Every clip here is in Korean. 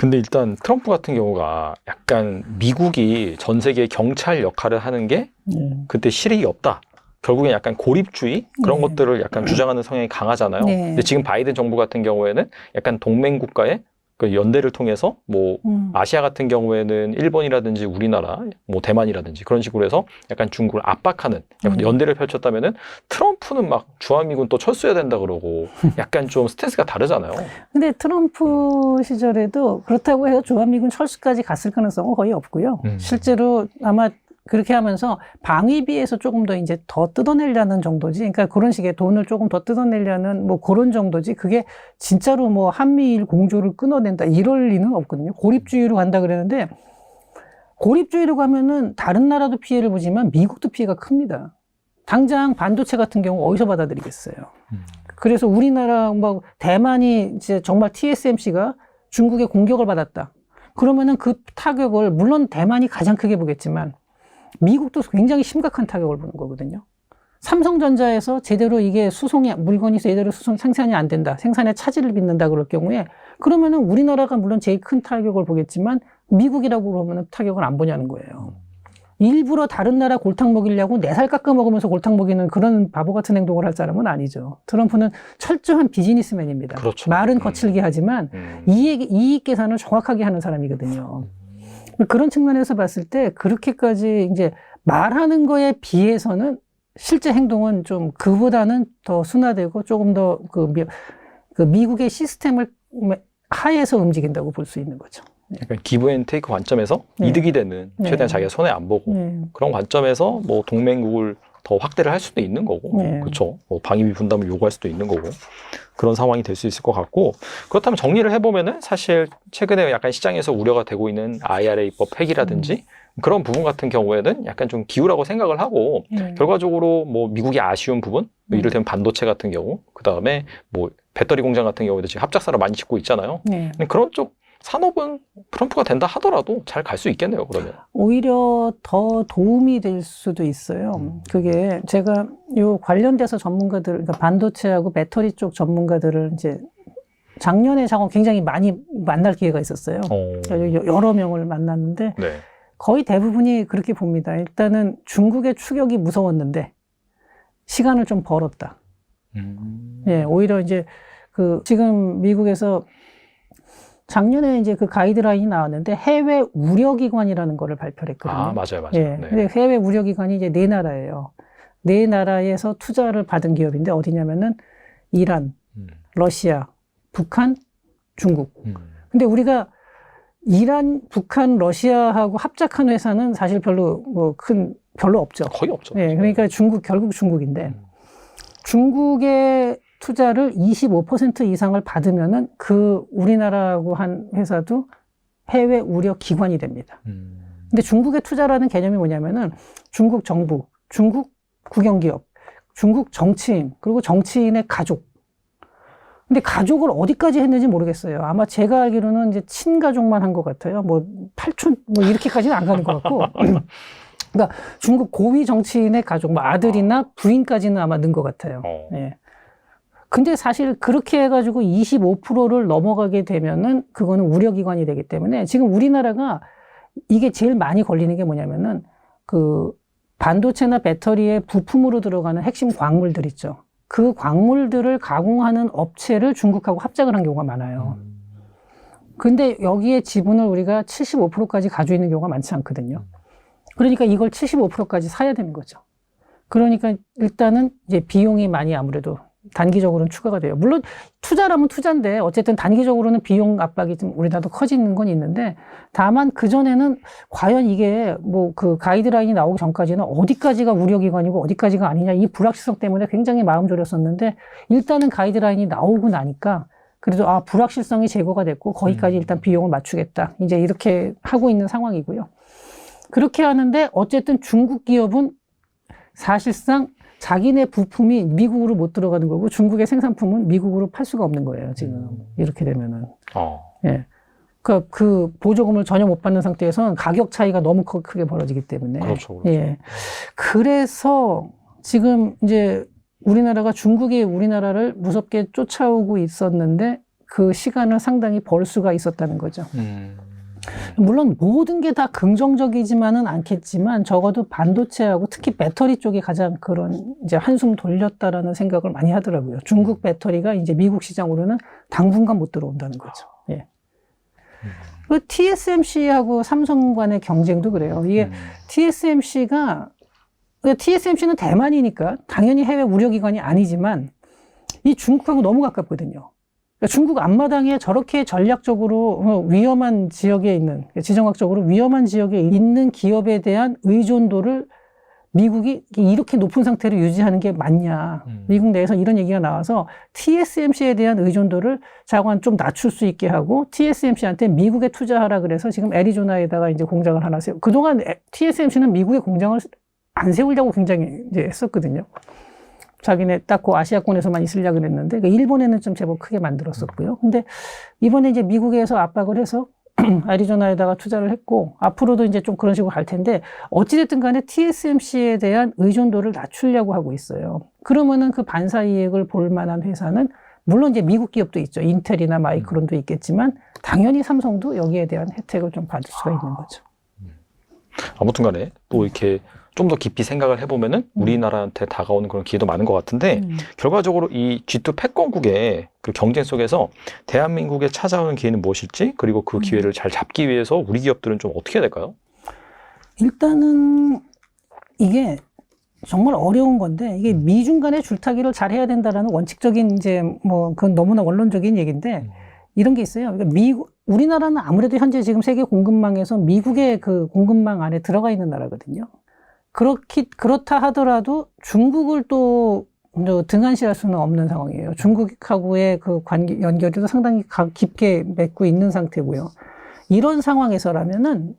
근데 일단 트럼프 같은 경우가 약간 미국이 전 세계 경찰 역할을 하는 게 그때 실익이 없다. 결국엔 약간 고립주의 그런 것들을 약간 주장하는 성향이 강하잖아요. 근데 지금 바이든 정부 같은 경우에는 약간 동맹 국가의 그 연대를 통해서 뭐 아시아 같은 경우에는 일본이라든지 우리나라, 뭐 대만이라든지 그런 식으로 해서 약간 중국을 압박하는 연대를 펼쳤다면은 트럼프는 막 주한미군 또 철수해야 된다 그러고 약간 좀 스탠스가 다르잖아요. 근데 트럼프 시절에도 그렇다고 해서 주한미군 철수까지 갔을 가능성은 거의 없고요. 실제로 아마 그렇게 하면서 방위비에서 조금 더 이제 더 뜯어내려는 정도지. 그러니까 그런 식의 돈을 조금 더 뜯어내려는 뭐 그런 정도지. 그게 진짜로 뭐 한미일 공조를 끊어낸다 이럴 리는 없거든요. 고립주의로 간다 그러는데 고립주의로 가면은 다른 나라도 피해를 보지만 미국도 피해가 큽니다. 당장 반도체 같은 경우 어디서 받아들이겠어요. 그래서 우리나라 막 대만이 이제 정말 TSMC가 중국의 공격을 받았다. 그러면은 그 타격을 물론 대만이 가장 크게 보겠지만 미국도 굉장히 심각한 타격을 보는 거거든요. 삼성전자에서 제대로 이게 물건이 제대로 생산이 안 된다. 생산에 차질을 빚는다 그럴 경우에 그러면은 우리나라가 물론 제일 큰 타격을 보겠지만 미국이라고 그러면 타격을 안 보냐는 거예요. 일부러 다른 나라 골탕 먹이려고 내 살 깎아 먹으면서 골탕 먹이는 그런 바보 같은 행동을 할 사람은 아니죠. 트럼프는 철저한 비즈니스맨입니다. 그렇죠. 말은 거칠게 하지만 이익 계산을 정확하게 하는 사람이거든요. 그런 측면에서 봤을 때 그렇게까지 이제 말하는 거에 비해서는 실제 행동은 좀 그보다는 더 순화되고 조금 더 그 미국의 시스템을 하에서 움직인다고 볼 수 있는 거죠. 약간 기브 앤 테이크 관점에서 이득이 되는 최대한 자기가 손해 안 보고 그런 관점에서 뭐 동맹국을 더 확대를 할 수도 있는 거고 그렇죠. 뭐 방위비 분담을 요구할 수도 있는 거고 그런 상황이 될 수 있을 것 같고 그렇다면 정리를 해보면은 사실 최근에 약간 시장에서 우려가 되고 있는 IRA법 폐기라든지 그런 부분 같은 경우에는 약간 좀 기우라고 생각을 하고 결과적으로 뭐 미국이 아쉬운 부분 이를테면 반도체 같은 경우 그 다음에 뭐 배터리 공장 같은 경우에도 지금 합작사를 많이 짓고 있잖아요. 그런 쪽 산업은 트럼프가 된다 하더라도 잘 갈 수 있겠네요, 그러면. 오히려 더 도움이 될 수도 있어요. 그게 제가 요 관련돼서 전문가들, 그러니까 반도체하고 배터리 쪽 전문가들을 이제 작년에 굉장히 많이 만날 기회가 있었어요. 여러 명을 만났는데 거의 대부분이 그렇게 봅니다. 일단은 중국의 추격이 무서웠는데 시간을 좀 벌었다. 예, 오히려 이제 지금 미국에서 작년에 이제 그 가이드라인이 나왔는데 해외 우려기관이라는 거를 발표를 했거든요. 아, 맞아요. 예. 근데 해외 우려기관이 이제 4나라예요. 4나라에서 투자를 받은 기업인데 어디냐면은 이란, 러시아, 북한, 중국. 근데 우리가 이란, 북한, 러시아하고 합작한 회사는 사실 별로 없죠. 거의 없죠. 예. 그러니까 결국 중국인데 중국의 투자를 25% 이상을 받으면은 우리나라하고 한 회사도 해외 우려 기관이 됩니다. 근데 중국의 투자라는 개념이 뭐냐면은 중국 정부, 중국 국영기업, 중국 정치인, 그리고 정치인의 가족. 근데 가족을 어디까지 했는지 모르겠어요. 아마 제가 알기로는 이제 친가족만 한 것 같아요. 뭐 팔촌, 뭐 이렇게까지는 안 가는 것 같고. 그러니까 중국 고위 정치인의 가족, 뭐 아들이나 부인까지는 아마 넣은 것 같아요. 예. 근데 사실 그렇게 해가지고 25%를 넘어가게 되면은 그거는 우려기관이 되기 때문에 지금 우리나라가 이게 제일 많이 걸리는 게 뭐냐면은 반도체나 배터리의 부품으로 들어가는 핵심 광물들 있죠. 그 광물들을 가공하는 업체를 중국하고 합작을 한 경우가 많아요. 근데 여기에 지분을 우리가 75%까지 가지고 있는 경우가 많지 않거든요. 그러니까 이걸 75%까지 사야 되는 거죠. 그러니까 일단은 이제 비용이 많이 아무래도 단기적으로는 추가가 돼요. 물론 투자라면 투자인데 어쨌든 단기적으로는 비용 압박이 좀 우리나라도 커지는 건 있는데 다만 그전에는 과연 이게 뭐 가이드라인이 나오기 전까지는 어디까지가 우려기관이고 어디까지가 아니냐 이 불확실성 때문에 굉장히 마음 졸였었는데 일단은 가이드라인이 나오고 나니까 그래도 불확실성이 제거가 됐고 거기까지 일단 비용을 맞추겠다. 이제 이렇게 하고 있는 상황이고요. 그렇게 하는데 어쨌든 중국 기업은 사실상 자기네 부품이 미국으로 못 들어가는 거고 중국의 생산품은 미국으로 팔 수가 없는 거예요, 지금. 이렇게 되면은. 예. 그러니까 보조금을 전혀 못 받는 상태에서는 가격 차이가 너무 크게 벌어지기 때문에. 그렇죠. 예. 그래서 지금 이제 중국이 우리나라를 무섭게 쫓아오고 있었는데 그 시간을 상당히 벌 수가 있었다는 거죠. 물론 모든 게 다 긍정적이지만은 않겠지만 적어도 반도체하고 특히 배터리 쪽이 가장 그런 이제 한숨 돌렸다라는 생각을 많이 하더라고요. 중국 배터리가 이제 미국 시장으로는 당분간 못 들어온다는 거죠. 예. 그 TSMC하고 삼성 간의 경쟁도 그래요. 이게 TSMC는 대만이니까 당연히 해외 우려기관이 아니지만 이 중국하고 너무 가깝거든요. 그러니까 중국 앞마당에 저렇게 전략적으로 위험한 지역에 있는, 지정학적으로 위험한 지역에 있는 기업에 대한 의존도를 미국이 이렇게 높은 상태로 유지하는 게 맞냐. 미국 내에서 이런 얘기가 나와서 TSMC에 대한 의존도를 자관 좀 낮출 수 있게 하고 TSMC한테 미국에 투자하라 그래서 지금 애리조나에다가 이제 공장을 하나 세우고 그동안 TSMC는 미국에 공장을 안 세우려고 굉장히 이제 했었거든요. 자기네 딱 그 아시아권에서만 있으려고 그랬는데, 그러니까 일본에는 좀 제법 크게 만들었었고요. 근데 이번에 이제 미국에서 압박을 해서 애리조나에다가 투자를 했고, 앞으로도 이제 좀 그런 식으로 갈 텐데, 어찌됐든 간에 TSMC에 대한 의존도를 낮추려고 하고 있어요. 그러면은 그 반사 이익을 볼 만한 회사는, 물론 이제 미국 기업도 있죠. 인텔이나 마이크론도 있겠지만, 당연히 삼성도 여기에 대한 혜택을 좀 받을 수가 있는 거죠. 아무튼 간에 또 이렇게 좀 더 깊이 생각을 해보면은 우리나라한테 다가오는 그런 기회도 많은 것 같은데 결과적으로 이 G2 패권국의 그 경쟁 속에서 대한민국에 찾아오는 기회는 무엇일지 그리고 그 기회를 잘 잡기 위해서 우리 기업들은 좀 어떻게 해야 될까요? 일단은 이게 정말 어려운 건데 이게 미중 간의 줄타기를 잘 해야 된다라는 원칙적인 이제 뭐 그건 너무나 원론적인 얘기인데 이런 게 있어요. 그러니까 우리나라는 아무래도 현재 지금 세계 공급망에서 미국의 그 공급망 안에 들어가 있는 나라거든요. 그렇다 하더라도 중국을 또 등한시할 수는 없는 상황이에요. 중국하고의 그 연결도 상당히 깊게 맺고 있는 상태고요. 이런 상황에서라면은,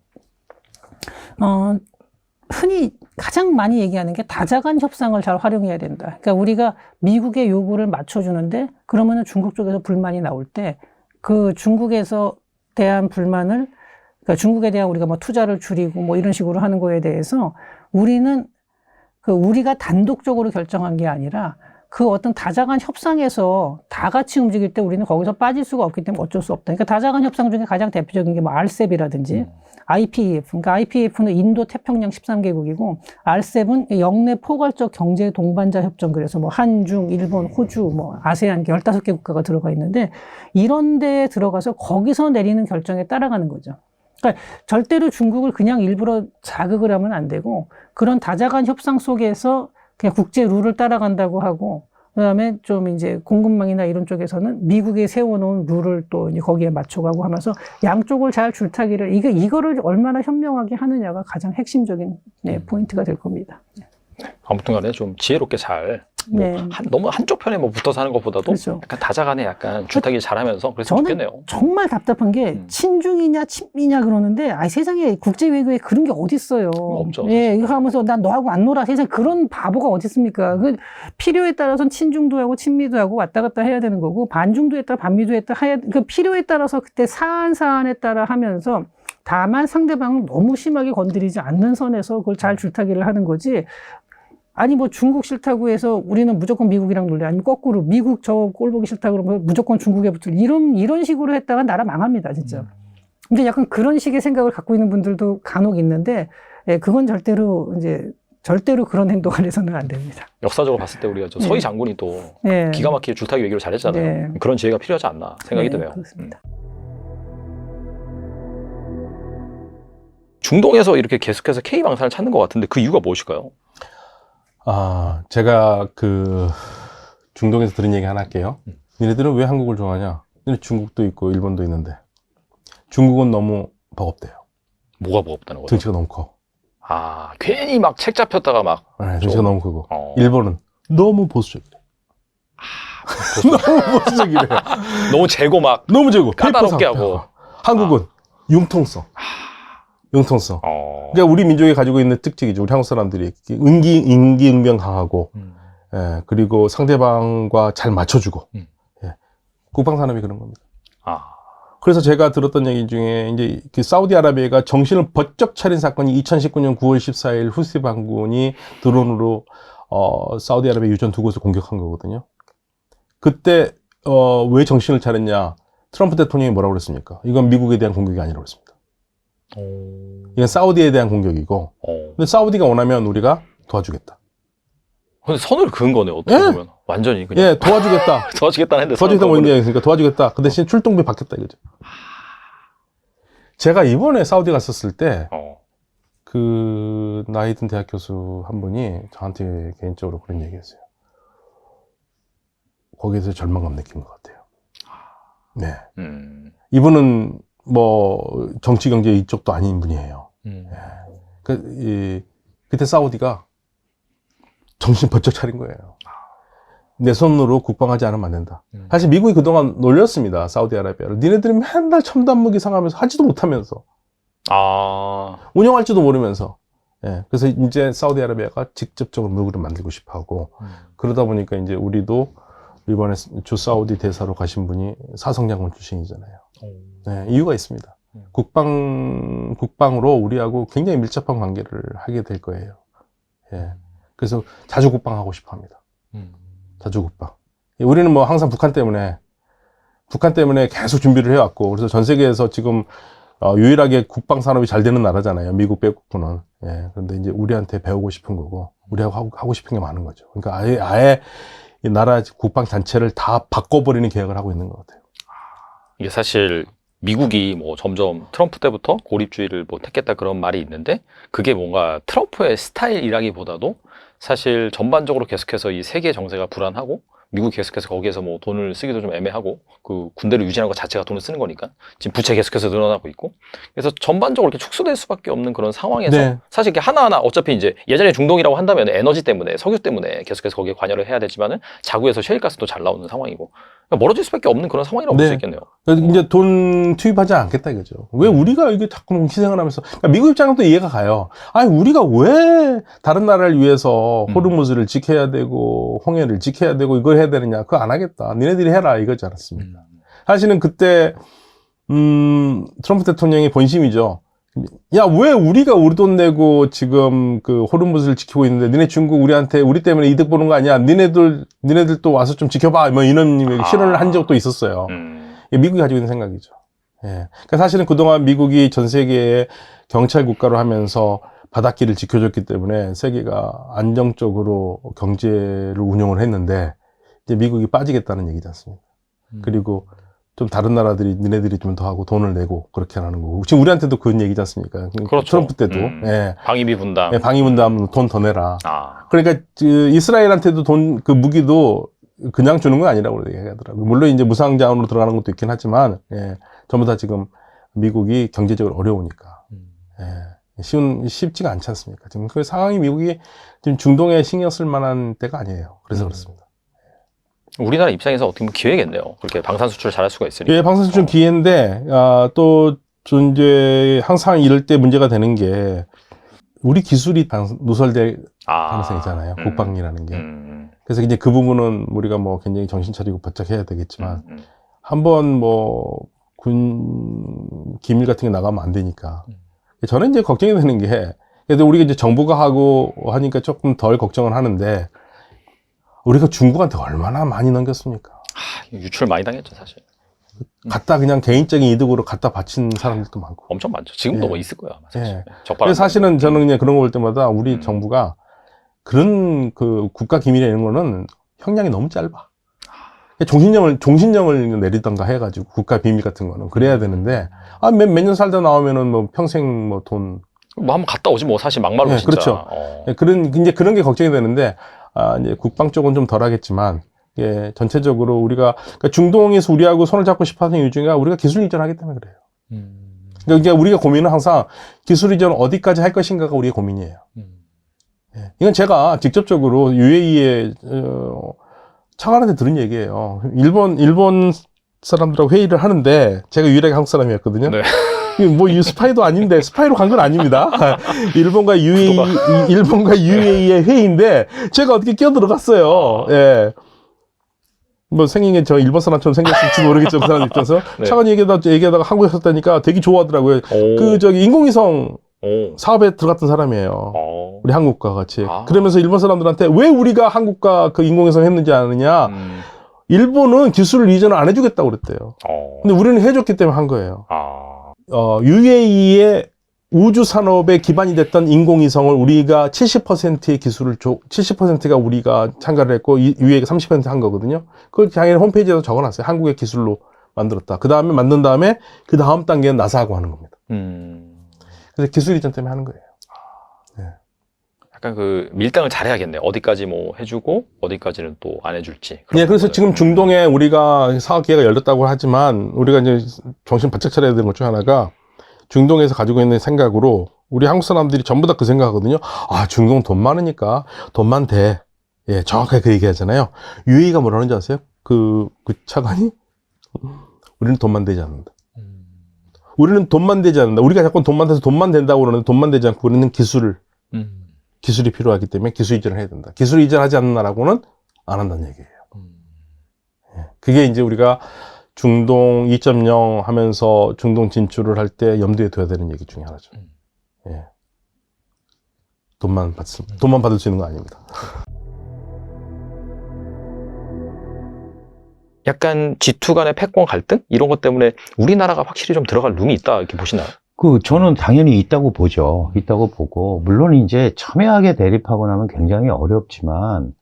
흔히 가장 많이 얘기하는 게 다자간 협상을 잘 활용해야 된다. 그러니까 우리가 미국의 요구를 맞춰주는데 그러면은 중국 쪽에서 불만이 나올 때 그 중국에서 대한 불만을 그러니까 중국에 대한 우리가 뭐 투자를 줄이고 뭐 이런 식으로 하는 거에 대해서 우리는 우리가 단독적으로 결정한 게 아니라 그 어떤 다자간 협상에서 다 같이 움직일 때 우리는 거기서 빠질 수가 없기 때문에 어쩔 수 없다. 그러니까 다자간 협상 중에 가장 대표적인 게 뭐 RCEP이라든지 IPEF. 그러니까 IPEF는 인도 태평양 13개국이고 RCEP은 영내 포괄적 경제 동반자 협정. 그래서 뭐 한중, 일본, 호주, 뭐 아세안 15개 국가가 들어가 있는데 이런 데에 들어가서 거기서 내리는 결정에 따라가는 거죠. 그러니까 절대로 중국을 그냥 일부러 자극을 하면 안 되고 그런 다자간 협상 속에서 그냥 국제 룰을 따라간다고 하고 그다음에 좀 이제 공급망이나 이런 쪽에서는 미국이 세워놓은 룰을 또 이제 거기에 맞춰가고 하면서 양쪽을 잘 줄타기를 이거를 얼마나 현명하게 하느냐가 가장 핵심적인 포인트가 될 겁니다. 아무튼간에 좀 지혜롭게 잘 너무 한쪽 편에 뭐 붙어서 하는 것보다도 그렇죠. 약간 다자간에 약간 줄타기 잘하면서 그래서 좋겠네요. 정말 답답한 게 친중이냐 친미냐 그러는데 세상에 국제 외교에 그런 게 어디 있어요? 없죠. 예, 이거 하면서 난 너하고 안 놀아. 세상에 그런 바보가 어디 있습니까? 그 필요에 따라서는 친중도 하고 친미도 하고 왔다 갔다 해야 되는 거고 반중도 했다 반미도 했다 그 필요에 따라서 그때 사안에 따라 하면서 다만 상대방을 너무 심하게 건드리지 않는 선에서 그걸 잘 줄타기를 하는 거지. 아니 뭐 중국 싫다고 해서 우리는 무조건 미국이랑 놀래. 아니면 거꾸로 미국 저 꼴 보기 싫다 그러면 무조건 중국에 붙을 이런 식으로 했다가 나라 망합니다, 진짜. 근데 약간 그런 식의 생각을 갖고 있는 분들도 간혹 있는데 그건 절대로 그런 행동을 해서는 안 됩니다. 역사적으로 봤을 때 우리가 서희 장군이 또 기가 막히게 줄타기 외교를 잘했잖아요. 그런 지혜가 필요하지 않나 생각이 드네요. 그렇습니다. 중동에서 이렇게 계속해서 K방산을 찾는 것 같은데 그 이유가 무엇일까요? 제가 중동에서 들은 얘기 하나 할게요. 니네들은 왜 한국을 좋아하냐? 니네 중국도 있고 일본도 있는데 중국은 너무 버겁대요. 뭐가 버겁다는 거죠? 등치가 너무 커. 괜히 막 책 잡혔다가 막 등치가 너무 크고 일본은 너무 보수적이래. 너무 보수적이래요. 너무 재고 막 너무 재고 까다롭게 하고 한국은 융통성. 융통성. 그러니까 우리 민족이 가지고 있는 특징이죠. 우리 한국 사람들이 임기응변 강하고, 그리고 상대방과 잘 맞춰주고, 국방산업이 그런 겁니다. 그래서 제가 들었던 얘기 중에 이제 그 사우디아라비아가 정신을 번쩍 차린 사건이 2019년 9월 14일 후시 반군이 드론으로 사우디아라비아 유전 두 곳을 공격한 거거든요. 그때 왜 정신을 차렸냐? 트럼프 대통령이 뭐라고 그랬습니까? 이건 미국에 대한 공격이 아니라고 그랬습니다. 이건 사우디에 대한 공격이고, 근데 사우디가 원하면 우리가 도와주겠다. 근데 선을 그은 거네, 어떻게 예. 보면. 완전히 그냥. 예, 도와주겠다. 도와주겠다는 했는데. 도와주겠다 뭔 얘기니까 도와주겠다. 그 대신 출동비 받겠다 이거죠. 제가 이번에 사우디 갔었을 때, 그 나이 든 대학 교수 한 분이 저한테 개인적으로 그런 얘기했어요. 거기에서 절망감 느낀 것 같아요. 네. 이분은 뭐 정치 경제 이쪽도 아닌 분이에요. 그때 사우디가 정신 번쩍 차린 거예요. 내 손으로 국방하지 않으면 안 된다. 사실 미국이 그동안 놀렸습니다. 사우디아라비아를. 니네들이 맨날 첨단 무기 상하면서 하지도 못하면서. 운영할지도 모르면서. 예. 그래서 이제 사우디아라비아가 직접적으로 무기를 만들고 싶어 하고, 그러다 보니까 이제 우리도 이번에 주 사우디 대사로 가신 분이 사성장군 출신이잖아요. 네, 이유가 있습니다. 국방으로 우리하고 굉장히 밀접한 관계를 하게 될 거예요. 예. 그래서 자주 국방하고 싶어 합니다. 자주 국방. 우리는 뭐 항상 북한 때문에 계속 준비를 해왔고, 그래서 전 세계에서 지금 유일하게 국방 산업이 잘 되는 나라잖아요. 미국 빼고는. 예. 그런데 이제 우리한테 배우고 싶은 거고, 우리하고 하고 싶은 게 많은 거죠. 그러니까 아예 이 나라 국방 단체를 다 바꿔버리는 계획을 하고 있는 것 같아요. 이게 사실 미국이 뭐 점점 트럼프 때부터 고립주의를 뭐 택했다 그런 말이 있는데, 그게 뭔가 트럼프의 스타일이라기보다도 사실 전반적으로 계속해서 이 세계 정세가 불안하고, 미국이 계속해서 거기에서 뭐 돈을 쓰기도 좀 애매하고, 그 군대를 유지하는 것 자체가 돈을 쓰는 거니까 지금 부채 계속해서 늘어나고 있고, 그래서 전반적으로 이렇게 축소될 수밖에 없는 그런 상황에서 네. 사실 이게 하나하나 어차피 이제 예전에 중동이라고 한다면 에너지 때문에, 석유 때문에 계속해서 거기에 관여를 해야 되지만은 자구에서 셰일가스도 잘 나오는 상황이고, 그러니까 멀어질 수밖에 없는 그런 상황이라고 볼 수 있겠네요. 그래서 이제 돈 투입하지 않겠다 이거죠. 왜 우리가 이게 자꾸 희생을 하면서, 그러니까 미국 입장은 또 이해가 가요. 아니, 우리가 왜 다른 나라를 위해서 호르무즈를 지켜야 되고, 홍해를 지켜야 되고, 이걸 해야 되느냐. 그거 안 하겠다. 니네들이 해라. 이거지 않았습니까? 사실은 그때, 트럼프 대통령의 본심이죠. 야, 왜 우리가 우리 돈 내고 지금 그 호르무즈를 지키고 있는데, 니네 중국 우리 때문에 이득 보는 거 아니야? 니네들도 와서 좀 지켜봐. 뭐 이런 실언을 한 적도 있었어요. 미국이 가지고 있는 생각이죠. 예. 그러니까 사실은 그동안 미국이 전 세계의 경찰 국가로 하면서 바닷길을 지켜줬기 때문에 세계가 안정적으로 경제를 운영을 했는데, 이제 미국이 빠지겠다는 얘기지 않습니까? 그리고 좀 다른 나라들이 니네들이 좀 더 하고 돈을 내고 그렇게 하는 거고, 지금 우리한테도 그런 얘기지 않습니까? 그렇죠. 트럼프 때도 예. 방위비 분담. 예, 방위 분담 돈 더 내라. 그러니까 이스라엘한테도 그 무기도 그냥 주는 건 아니라고 얘기하더라고요. 물론 이제 무상 자원으로 들어가는 것도 있긴 하지만, 예, 전부 다 지금 미국이 경제적으로 어려우니까 쉽지가 않지 않습니까? 지금 그 상황이 미국이 지금 중동에 신경 쓸 만한 때가 아니에요. 그래서 그렇습니다. 우리나라 입장에서 어떻게 보면 기회겠네요. 그렇게 방산 수출을 잘할 수가 있으니까. 예, 방산 수출 기회인데, 또 이제 항상 이럴 때 문제가 되는 게, 우리 기술이 누설될 가능성이 있잖아요. 국방이라는 게. 그래서 이제 그 부분은 우리가 뭐 굉장히 정신 차리고 바짝 해야 되겠지만, 한번 뭐 군 기밀 같은 게 나가면 안 되니까. 저는 이제 걱정이 되는 게, 그래도 우리가 이제 정부가 하고 하니까 조금 덜 걱정을 하는데, 우리가 중국한테 얼마나 많이 넘겼습니까? 유출 많이 당했죠, 사실. 갖다 그냥 개인적인 이득으로 갖다 바친 사람들도 많고. 엄청 많죠. 지금도 예. 뭐 있을 거야. 사실. 예. 적발한 사실은 저는 그냥 그런 거 볼 때마다 우리 정부가 그런 그 국가 기밀에 이런 거는 형량이 너무 짧아. 종신형을 내리던가 해가지고 국가 비밀 같은 거는 그래야 되는데, 몇 년 살다 나오면은 뭐 평생 뭐 돈. 뭐 한번 갔다 오지 뭐 사실 막말로 예, 진짜. 그렇죠. 이제 그런 게 걱정이 되는데, 이제 국방 쪽은 좀 덜 하겠지만, 예, 전체적으로 우리가, 그러니까 중동에서 우리하고 손을 잡고 싶어 하는 이유 중에 우리가 기술 이전하기 때문에 그래요. 그러니까 우리가 고민은 항상 기술 이전 어디까지 할 것인가가 우리의 고민이에요. 예, 이건 제가 직접적으로 UAE의, 차관한테 들은 얘기예요. 일본 사람들하고 회의를 하는데, 제가 유일하게 한국 사람이었거든요. 네. 뭐, 스파이도 아닌데, 스파이로 간 건 아닙니다. 일본과 UAE의 회의인데, 제가 어떻게 끼어들어갔어요. 예. 뭐, 생긴 게 저 일본 사람처럼 생겼을지 모르겠죠. 그 사람 입장에서. 네. 차관이 얘기하다가 한국에 섰다니까 되게 좋아하더라고요. 인공위성 사업에 들어갔던 사람이에요. 우리 한국과 같이. 그러면서 일본 사람들한테 왜 우리가 한국과 그 인공위성 했는지 아느냐. 일본은 기술을 이전을 안 해주겠다고 그랬대요. 근데 우리는 해줬기 때문에 한 거예요. UAE의 우주 산업의 기반이 됐던 인공위성을 우리가 70%의 기술을 70%가 우리가 참가를 했고 UAE가 30% 한 거거든요. 그걸 당연히 홈페이지에도 적어놨어요. 한국의 기술로 만들었다. 그 다음에 만든 다음에 그 다음 단계는 나사하고 하는 겁니다. 그래서 기술 이전 때문에 하는 거예요. 네. 약간 그 밀당을 잘해야겠네요. 어디까지 뭐 해주고 어디까지는 또 안 해줄지. 네, 그래서 지금 중동에 우리가 사업 기회가 열렸다고 하지만 우리가 이제 정신 바짝 차려야 되는 것 중 하나가 중동에서 가지고 있는 생각으로 우리 한국 사람들이 전부 다 그 생각하거든요. 아, 중동 돈 많으니까 돈만 돼. 예, 정확하게 그 얘기 하잖아요. UAE가 뭐라는지 아세요? 그 차관이? 우리는 돈만 되지 않는다. 우리는 돈만 되지 않는다. 우리가 자꾸 돈만 돼서 돈만 된다고 그러는데 돈만 되지 않고 우리는 기술이 필요하기 때문에 기술 이전을 해야 된다. 기술 이전하지 않는 나라고는 안 한다는 얘기예요. 예, 그게 이제 우리가 중동 2.0 하면서 중동 진출을 할 때 염두에 둬야 되는 얘기 중에 하나죠. 예. 돈만 받을 수 있는 거 아닙니다. 약간 G2 간의 패권 갈등? 이런 것 때문에 우리나라가 확실히 좀 들어갈 룸이 있다 이렇게 보시나요? 저는 당연히 있다고 보죠. 있다고 보고, 물론 이제 첨예하게 대립하고 나면 굉장히 어렵지만,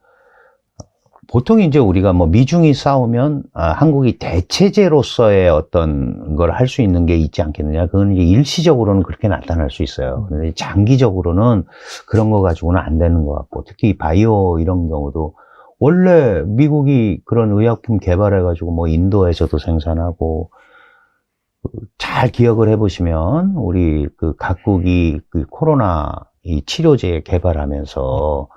보통 이제 우리가 뭐 미중이 싸우면, 한국이 대체제로서의 어떤 걸 할 수 있는 게 있지 않겠느냐. 그건 이제 일시적으로는 그렇게 나타날 수 있어요. 근데 장기적으로는 그런 거 가지고는 안 되는 것 같고, 특히 바이오 이런 경우도 원래 미국이 그런 의약품 개발해가지고 뭐 인도에서도 생산하고, 잘 기억을 해보시면 우리 그 각국이 그 코로나 이 치료제 개발하면서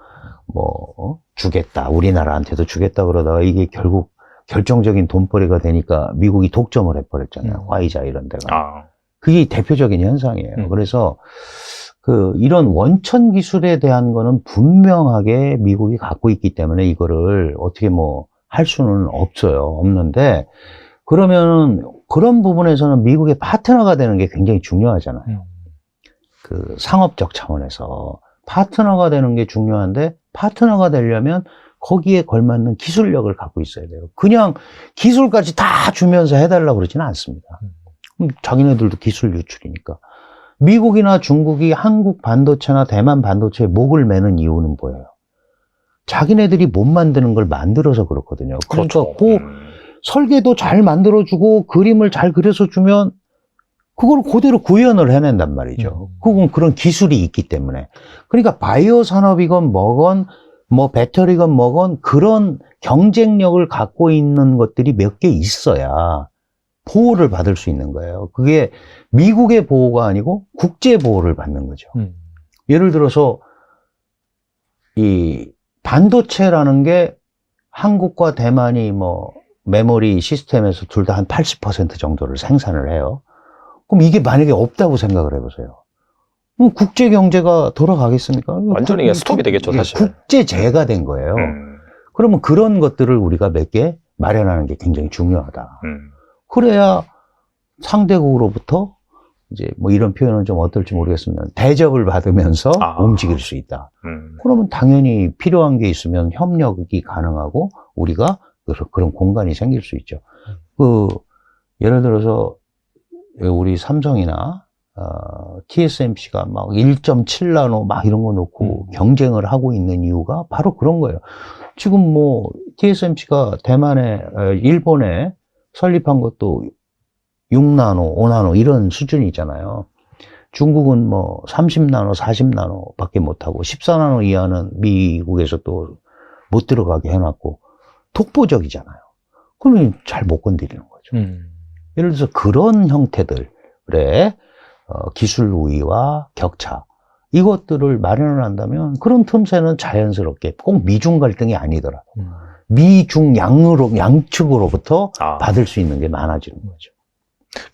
뭐 주겠다, 우리나라한테도 주겠다 그러다가 이게 결국 결정적인 돈벌이가 되니까 미국이 독점을 해버렸잖아요. 화이자 이런 데가. 그게 대표적인 현상이에요. 그래서 이런 원천 기술에 대한 거는 분명하게 미국이 갖고 있기 때문에 이거를 어떻게 뭐 할 수는 없어요. 없는데, 그러면 그런 부분에서는 미국의 파트너가 되는 게 굉장히 중요하잖아요. 그 상업적 차원에서 파트너가 되는 게 중요한데, 파트너가 되려면 거기에 걸맞는 기술력을 갖고 있어야 돼요. 그냥 기술까지 다 주면서 해달라고 그러지는 않습니다. 자기네들도 기술 유출이니까. 미국이나 중국이 한국 반도체나 대만 반도체에 목을 매는 이유는 뭐예요? 자기네들이 못 만드는 걸 만들어서 그렇거든요. 그러니까 그렇죠. 설계도 잘 만들어주고 그림을 잘 그려서 주면 그걸 그대로 구현을 해낸단 말이죠. 그건 그런 기술이 있기 때문에. 그러니까 바이오 산업이건 뭐건 뭐 배터리건 뭐건 그런 경쟁력을 갖고 있는 것들이 몇 개 있어야 보호를 받을 수 있는 거예요. 그게 미국의 보호가 아니고 국제 보호를 받는 거죠. 예를 들어서 이 반도체라는 게 한국과 대만이 뭐 메모리 시스템에서 둘 다 한 80% 정도를 생산을 해요. 그럼 이게 만약에 없다고 생각을 해보세요. 그럼 국제 경제가 돌아가겠습니까? 완전히 스톱이 되겠죠, 사실. 국제재가 된 거예요. 그러면 그런 것들을 우리가 몇 개 마련하는 게 굉장히 중요하다. 그래야 상대국으로부터 이제 뭐 이런 표현은 좀 어떨지 모르겠습니다. 대접을 받으면서 움직일 수 있다. 그러면 당연히 필요한 게 있으면 협력이 가능하고 우리가 그런 공간이 생길 수 있죠. 예를 들어서 우리 삼성이나 TSMC가 막 1.7나노 막 이런 거 놓고 경쟁을 하고 있는 이유가 바로 그런 거예요. 지금 뭐 TSMC가 일본에 설립한 것도 6나노, 5나노 이런 수준이잖아요. 중국은 뭐 30나노, 40나노 밖에 못하고 14나노 이하는 미국에서 또 못 들어가게 해놨고 독보적이잖아요. 그러면 잘 못 건드리는 거죠. 예를 들어서 그런 형태들의 기술 우위와 격차 이것들을 마련을 한다면 그런 틈새는 자연스럽게 꼭 미중 갈등이 아니더라도 미중 양측으로부터 받을 수 있는 게 많아지는 거죠.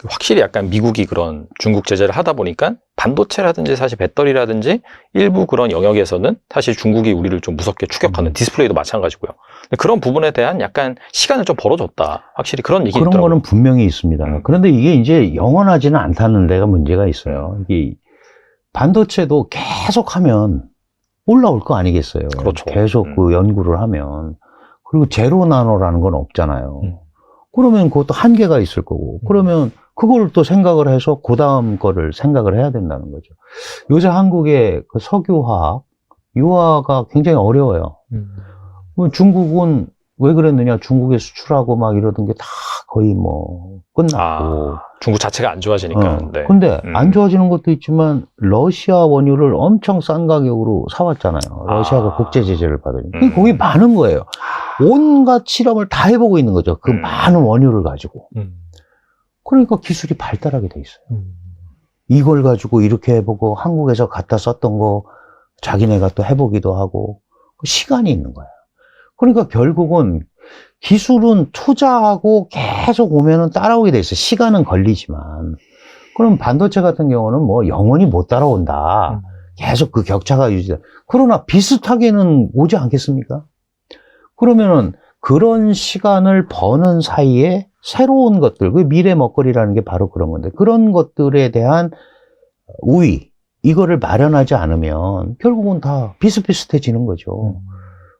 확실히 약간 미국이 그런 중국 제재를 하다 보니까 반도체라든지 사실 배터리라든지 일부 그런 영역에서는 사실 중국이 우리를 좀 무섭게 추격하는 디스플레이도 마찬가지고요. 그런 부분에 대한 약간 시간을 좀 벌어줬다. 확실히 그런 얘기 있더라고요. 그런 거는 분명히 있습니다. 그런데 이게 이제 영원하지는 않다는 데가 문제가 있어요. 이게 반도체도 계속 하면 올라올 거 아니겠어요. 그렇죠. 계속 그 연구를 하면. 그리고 제로 나노라는 건 없잖아요. 그러면 그것도 한계가 있을 거고, 그러면 그걸 또 생각을 해서 그 다음 거를 생각을 해야 된다는 거죠. 요새 한국의 그 석유화학, 유화가 굉장히 어려워요. 중국은 왜 그랬느냐? 중국에 수출하고 막 이러던 게 다 거의 뭐 끝났고. 중국 자체가 안 좋아지니까. 네. 근데 안 좋아지는 것도 있지만 러시아 원유를 엄청 싼 가격으로 사왔잖아요. 러시아가 국제 제재를 받으니까. 거기 많은 거예요. 온갖 실험을 다 해보고 있는 거죠. 그 많은 원유를 가지고. 그러니까 기술이 발달하게 돼 있어요. 이걸 가지고 이렇게 해보고 한국에서 갖다 썼던 거 자기네가 또 해보기도 하고 시간이 있는 거예요. 그러니까 결국은 기술은 투자하고 계속 오면은 따라오게 돼 있어요. 시간은 걸리지만. 그럼 반도체 같은 경우는 뭐 영원히 못 따라온다. 계속 그 격차가 유지돼. 그러나 비슷하게는 오지 않겠습니까? 그러면은 그런 시간을 버는 사이에 새로운 것들, 그 미래 먹거리라는 게 바로 그런 건데, 그런 것들에 대한 우위, 이거를 마련하지 않으면 결국은 다 비슷비슷해지는 거죠.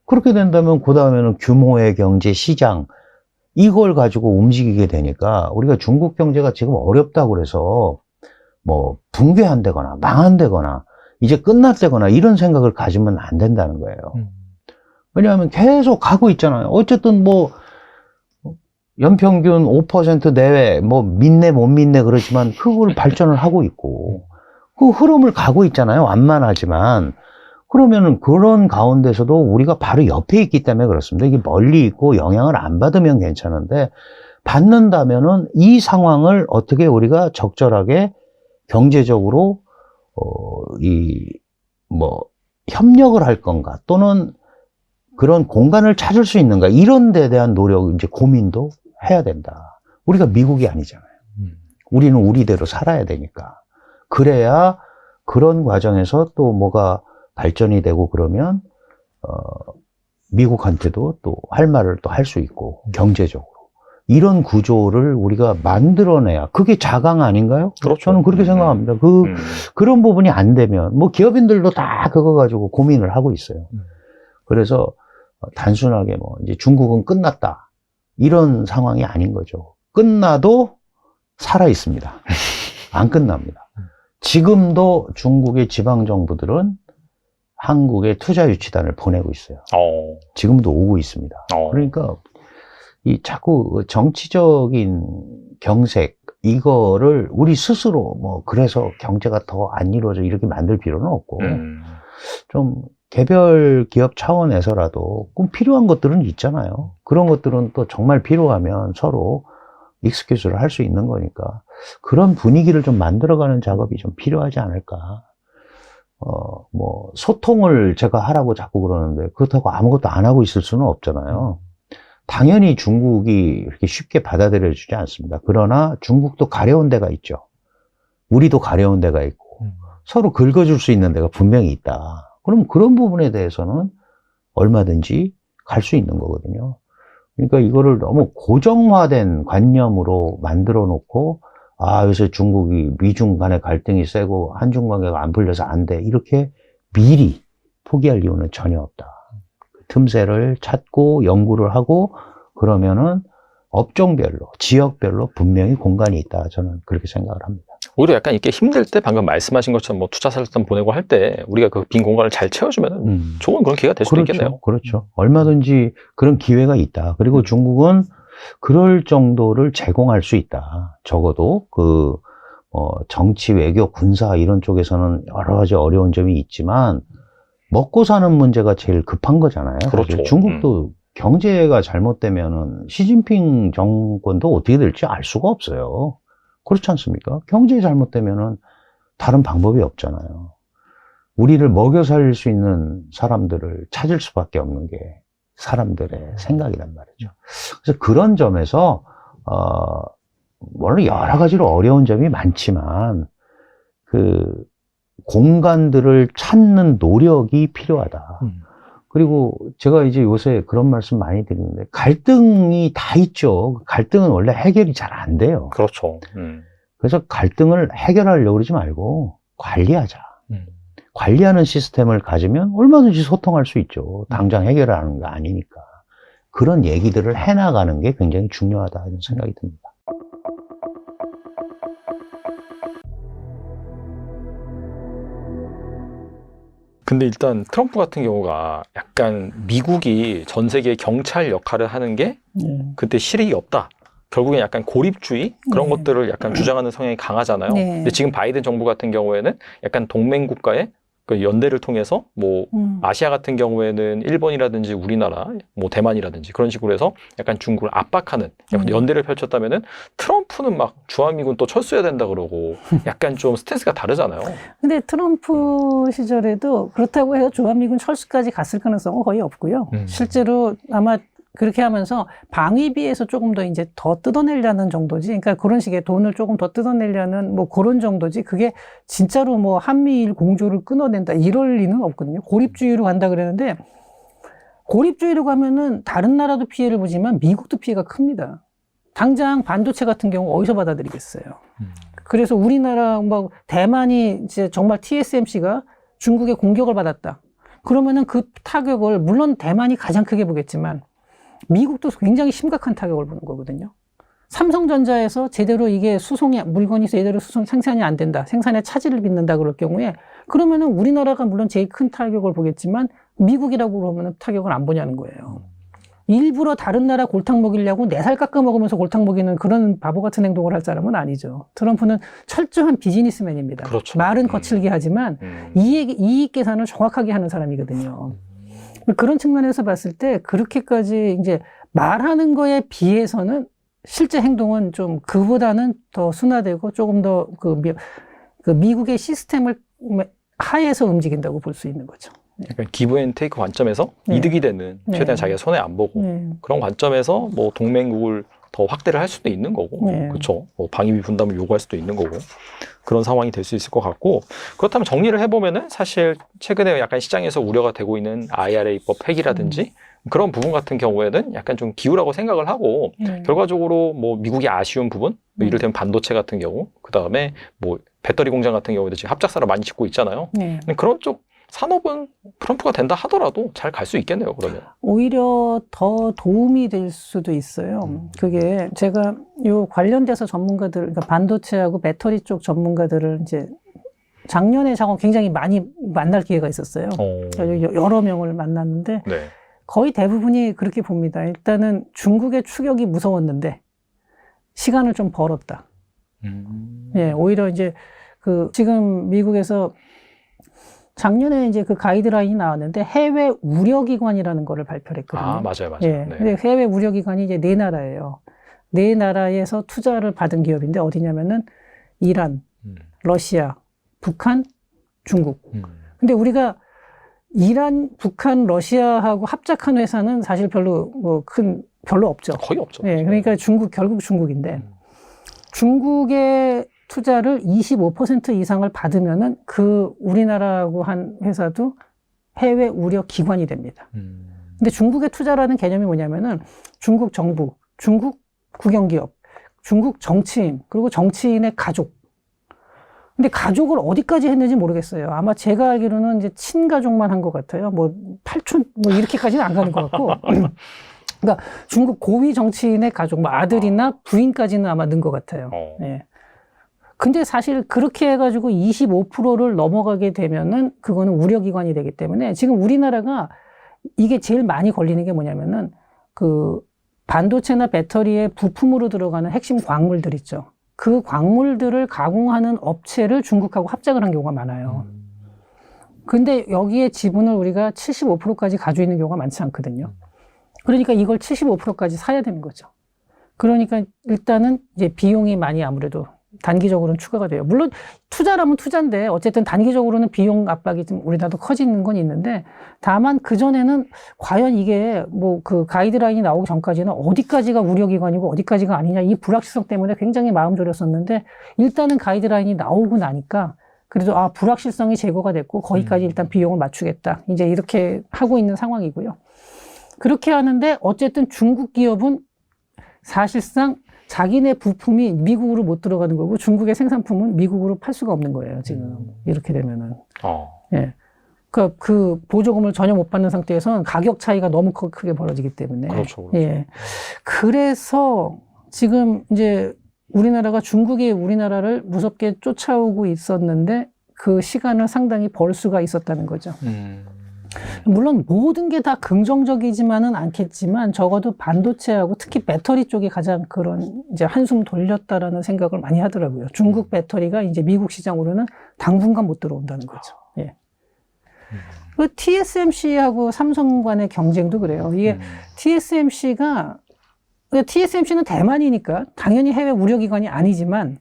그렇게 된다면 그 다음에는 규모의 경제, 시장, 이걸 가지고 움직이게 되니까 우리가 중국 경제가 지금 어렵다고 그래서 뭐 붕괴한다거나 망한다거나 이제 끝났다거나 이런 생각을 가지면 안 된다는 거예요. 왜냐하면 계속 가고 있잖아요. 어쨌든 뭐 연평균 5% 내외, 뭐 믿네 못 믿네 그러지만 그걸 발전을 하고 있고 그 흐름을 가고 있잖아요. 완만하지만. 그러면은 그런 가운데서도 우리가 바로 옆에 있기 때문에 그렇습니다. 이게 멀리 있고 영향을 안 받으면 괜찮은데 받는다면은 이 상황을 어떻게 우리가 적절하게 경제적으로 협력을 할 건가 또는 그런 공간을 찾을 수 있는가 이런 데에 대한 노력 이제 고민도 해야 된다. 우리가 미국이 아니잖아요. 우리는 우리대로 살아야 되니까. 그래야 그런 과정에서 또 뭐가 발전이 되고 그러면 미국한테도 또 할 말을 또 할 수 있고 경제적으로 이런 구조를 우리가 만들어내야 그게 자강 아닌가요? 그렇죠. 저는 그렇게 생각합니다. 그런 부분이 안 되면 뭐 기업인들도 다 그거 가지고 고민을 하고 있어요. 그래서 단순하게 뭐 이제 중국은 끝났다 이런 상황이 아닌 거죠. 끝나도 살아 있습니다. 안 끝납니다. 지금도 중국의 지방 정부들은 한국에 투자 유치단을 보내고 있어요. 지금도 오고 있습니다. 그러니까 이 자꾸 정치적인 경색 이거를 우리 스스로 뭐 그래서 경제가 더 안 이루어져 이렇게 만들 필요는 없고 좀 개별 기업 차원에서라도 꼭 필요한 것들은 있잖아요. 그런 것들은 또 정말 필요하면 서로 익스큐즈를 할 수 있는 거니까 그런 분위기를 좀 만들어가는 작업이 좀 필요하지 않을까. 뭐 소통을 제가 하라고 자꾸 그러는데 그렇다고 아무것도 안 하고 있을 수는 없잖아요. 당연히 중국이 이렇게 쉽게 받아들여 주지 않습니다. 그러나 중국도 가려운 데가 있죠. 우리도 가려운 데가 있고 서로 긁어줄 수 있는 데가 분명히 있다. 그럼 그런 부분에 대해서는 얼마든지 갈 수 있는 거거든요. 그러니까 이거를 너무 고정화된 관념으로 만들어 놓고 요새 중국이 미중 간의 갈등이 세고 한중 관계가 안 풀려서 안 돼. 이렇게 미리 포기할 이유는 전혀 없다. 틈새를 찾고 연구를 하고 그러면은 업종별로, 지역별로 분명히 공간이 있다. 저는 그렇게 생각을 합니다. 오히려 약간 이렇게 힘들 때 방금 말씀하신 것처럼 뭐 투자 설정 보내고 할 때 우리가 그 빈 공간을 잘 채워주면 좋은 그런 기회가 될 수도 있겠네요. 그렇죠. 얼마든지 그런 기회가 있다. 그리고 중국은 그럴 정도를 제공할 수 있다. 적어도 정치, 외교, 군사 이런 쪽에서는 여러 가지 어려운 점이 있지만 먹고 사는 문제가 제일 급한 거잖아요. 그렇죠. 중국도 경제가 잘못되면은 시진핑 정권도 어떻게 될지 알 수가 없어요. 그렇지 않습니까? 경제가 잘못되면은 다른 방법이 없잖아요. 우리를 먹여 살릴 수 있는 사람들을 찾을 수밖에 없는 게 사람들의 생각이란 말이죠. 그래서 그런 점에서 물론 여러 가지로 어려운 점이 많지만 그 공간들을 찾는 노력이 필요하다. 그리고 제가 이제 요새 그런 말씀 많이 드리는데 갈등이 다 있죠. 갈등은 원래 해결이 잘 안 돼요. 그렇죠. 그래서 갈등을 해결하려고 그러지 말고 관리하자. 관리하는 시스템을 가지면 얼마든지 소통할 수 있죠. 당장 해결하는 거 아니니까. 그런 얘기들을 해나가는 게 굉장히 중요하다 이런 생각이 듭니다. 근데 일단 트럼프 같은 경우가 약간 미국이 전 세계 경찰 역할을 하는 게 그때 실익이 없다. 결국엔 약간 고립주의 그런 것들을 약간 주장하는 성향이 강하잖아요. 근데 지금 바이든 정부 같은 경우에는 약간 동맹국가의 그 연대를 통해서 뭐 아시아 같은 경우에는 일본이라든지 우리나라, 뭐 대만이라든지 그런 식으로 해서 약간 중국을 압박하는 연대를 펼쳤다면은 트럼프는 막 주한미군 또 철수해야 된다 그러고 약간 좀 스탠스가 다르잖아요. 근데 트럼프 시절에도 그렇다고 해서 주한미군 철수까지 갔을 가능성은 거의 없고요. 실제로 아마 그렇게 하면서 방위비에서 조금 더 이제 더 뜯어내려는 정도지. 그러니까 그런 식의 돈을 조금 더 뜯어내려는 뭐 그런 정도지. 그게 진짜로 뭐 한미일 공조를 끊어낸다 이럴 리는 없거든요. 고립주의로 간다 그러는데 고립주의로 가면은 다른 나라도 피해를 보지만 미국도 피해가 큽니다. 당장 반도체 같은 경우 어디서 받아들이겠어요. 그래서 우리나라 막 대만이 이제 정말 TSMC가 중국의 공격을 받았다. 그러면은 그 타격을 물론 대만이 가장 크게 보겠지만 미국도 굉장히 심각한 타격을 보는 거거든요. 삼성전자에서 제대로 이게 물건이 제대로 생산이 안 된다. 생산에 차질을 빚는다 그럴 경우에 그러면은 우리나라가 물론 제일 큰 타격을 보겠지만 미국이라고 그러면 타격을 안 보냐는 거예요. 일부러 다른 나라 골탕 먹이려고 내 살 깎아 먹으면서 골탕 먹이는 그런 바보 같은 행동을 할 사람은 아니죠. 트럼프는 철저한 비즈니스맨입니다. 그렇죠. 말은 거칠게 하지만 이익 계산을 정확하게 하는 사람이거든요. 그런 측면에서 봤을 때 그렇게까지 이제 말하는 거에 비해서는 실제 행동은 좀 그보다는 더 순화되고 조금 더 그 미국의 시스템을 하에서 움직인다고 볼 수 있는 거죠. 약간 기브 앤 테이크 관점에서 이득이 되는 최대한 자기가 손해 안 보고 그런 관점에서 뭐 동맹국을 더 확대를 할 수도 있는 거고, 그렇죠. 뭐 방위비 분담을 요구할 수도 있는 거고 그런 상황이 될 수 있을 것 같고 그렇다면 정리를 해보면은 사실 최근에 약간 시장에서 우려가 되고 있는 IRA법 폐기라든지 그런 부분 같은 경우에는 약간 좀 기우라고 생각을 하고 결과적으로 뭐 미국이 아쉬운 부분, 이를테면 반도체 같은 경우, 그 다음에 뭐 배터리 공장 같은 경우에도 지금 합작사를 많이 짓고 있잖아요. 그런 쪽 산업은 트럼프가 된다 하더라도 잘 갈 수 있겠네요, 그러면. 오히려 더 도움이 될 수도 있어요. 그게 제가 요 관련돼서 전문가들, 그러니까 반도체하고 배터리 쪽 전문가들을 이제 작년에 굉장히 많이 만날 기회가 있었어요. 여러 명을 만났는데 거의 대부분이 그렇게 봅니다. 일단은 중국의 추격이 무서웠는데 시간을 좀 벌었다. 예, 오히려 이제 지금 미국에서 작년에 이제 그 가이드라인이 나왔는데 해외 우려기관이라는 거를 발표를 했거든요. 아, 맞아요. 예. 근데 해외 우려기관이 이제 4나라예요. 4나라에서 투자를 받은 기업인데 어디냐면은 이란, 러시아, 북한, 중국. 근데 우리가 이란, 북한, 러시아하고 합작한 회사는 사실 별로 없죠. 거의 없죠. 예. 그러니까 결국 중국인데 중국의 투자를 25% 이상을 받으면은 그 우리나라하고 한 회사도 해외 우려 기관이 됩니다. 근데 중국의 투자라는 개념이 뭐냐면은 중국 정부, 중국 국영기업, 중국 정치인, 그리고 정치인의 가족. 근데 가족을 어디까지 했는지 모르겠어요. 아마 제가 알기로는 이제 친가족만 한 것 같아요. 뭐 팔촌, 뭐 이렇게까지는 안 가는 것 같고. 그러니까 중국 고위 정치인의 가족, 뭐 아들이나 부인까지는 아마 넣은 것 같아요. 예. 근데 사실 그렇게 해가지고 25%를 넘어가게 되면은 그거는 우려기관이 되기 때문에 지금 우리나라가 이게 제일 많이 걸리는 게 뭐냐면은 그 반도체나 배터리의 부품으로 들어가는 핵심 광물들 있죠. 그 광물들을 가공하는 업체를 중국하고 합작을 한 경우가 많아요. 근데 여기에 지분을 우리가 75%까지 가지고 있는 경우가 많지 않거든요. 그러니까 이걸 75%까지 사야 되는 거죠. 그러니까 일단은 이제 비용이 많이 아무래도 단기적으로는 추가가 돼요. 물론 투자라면 투자인데 어쨌든 단기적으로는 비용 압박이 좀 우리나라도 커지는 건 있는데 다만 그전에는 과연 이게 뭐 그 가이드라인이 나오기 전까지는 어디까지가 우려기관이고 어디까지가 아니냐 이 불확실성 때문에 굉장히 마음 졸였었는데 일단은 가이드라인이 나오고 나니까 그래도 불확실성이 제거가 됐고 거기까지 일단 비용을 맞추겠다. 이제 이렇게 하고 있는 상황이고요. 그렇게 하는데 어쨌든 중국 기업은 사실상 자기네 부품이 미국으로 못 들어가는 거고 중국의 생산품은 미국으로 팔 수가 없는 거예요, 지금. 이렇게 되면은. 예. 그 보조금을 전혀 못 받는 상태에서는 가격 차이가 너무 크게 벌어지기 때문에. 그렇죠. 예. 그래서 지금 이제 우리나라가 중국이 우리나라를 무섭게 쫓아오고 있었는데 그 시간을 상당히 벌 수가 있었다는 거죠. 물론 모든 게 다 긍정적이지만은 않겠지만 적어도 반도체하고 특히 배터리 쪽이 가장 그런 이제 한숨 돌렸다라는 생각을 많이 하더라고요. 중국 배터리가 이제 미국 시장으로는 당분간 못 들어온다는 거죠. 예. 그 TSMC하고 삼성 간의 경쟁도 그래요. 이게 TSMC는 대만이니까 당연히 해외 우려기관이 아니지만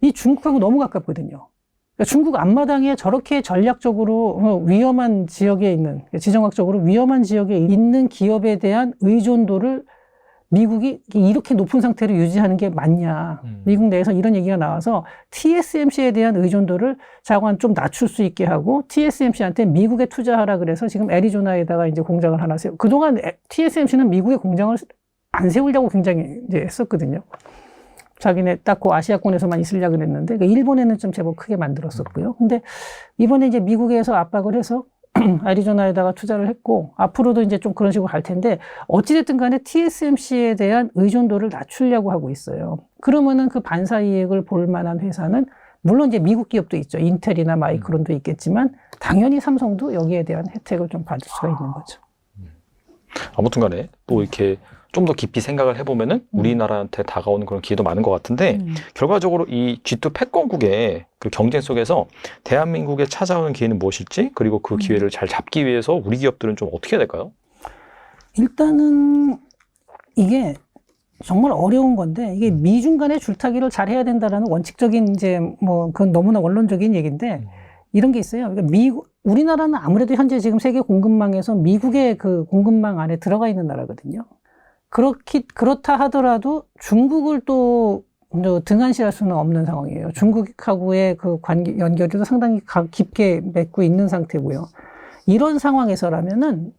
이 중국하고 너무 가깝거든요. 그러니까 중국 앞마당에 저렇게 전략적으로 위험한 지역에 있는, 지정학적으로 위험한 지역에 있는 기업에 대한 의존도를 미국이 이렇게 높은 상태로 유지하는 게 맞냐. 미국 내에서 이런 얘기가 나와서 TSMC에 대한 의존도를 자관 좀 낮출 수 있게 하고 TSMC한테 미국에 투자하라 그래서 지금 애리조나에다가 이제 공장을 하나 세우고 그동안 TSMC는 미국에 공장을 안 세우려고 굉장히 이제 했었거든요. 자기네 딱 그 아시아권에서만 있으려고 그랬는데 그러니까 일본에는 좀 제법 크게 만들었었고요. 근데 이번에 이제 미국에서 압박을 해서 애리조나에다가 투자를 했고 앞으로도 이제 좀 그런 식으로 갈 텐데 어찌됐든 간에 TSMC에 대한 의존도를 낮추려고 하고 있어요. 그러면은 그 반사 이익을 볼 만한 회사는 물론 이제 미국 기업도 있죠. 인텔이나 마이크론도 있겠지만 당연히 삼성도 여기에 대한 혜택을 좀 받을 수가 있는 거죠. 아무튼 간에 또 이렇게 좀 더 깊이 생각을 해보면은 우리나라한테 다가오는 그런 기회도 많은 것 같은데 결과적으로 이 G2 패권국의 그 경쟁 속에서 대한민국에 찾아오는 기회는 무엇일지 그리고 그 기회를 잘 잡기 위해서 우리 기업들은 좀 어떻게 해야 될까요? 일단은 이게 정말 어려운 건데 이게 미중 간의 줄타기를 잘 해야 된다라는 원칙적인 이제 뭐 그건 너무나 원론적인 얘기인데 이런 게 있어요. 그러니까 우리나라는 아무래도 현재 지금 세계 공급망에서 미국의 그 공급망 안에 들어가 있는 나라거든요. 그렇다 하더라도 중국을 또 등한시할 수는 없는 상황이에요. 중국하고의 그 연결도 상당히 깊게 맺고 있는 상태고요. 이런 상황에서라면은,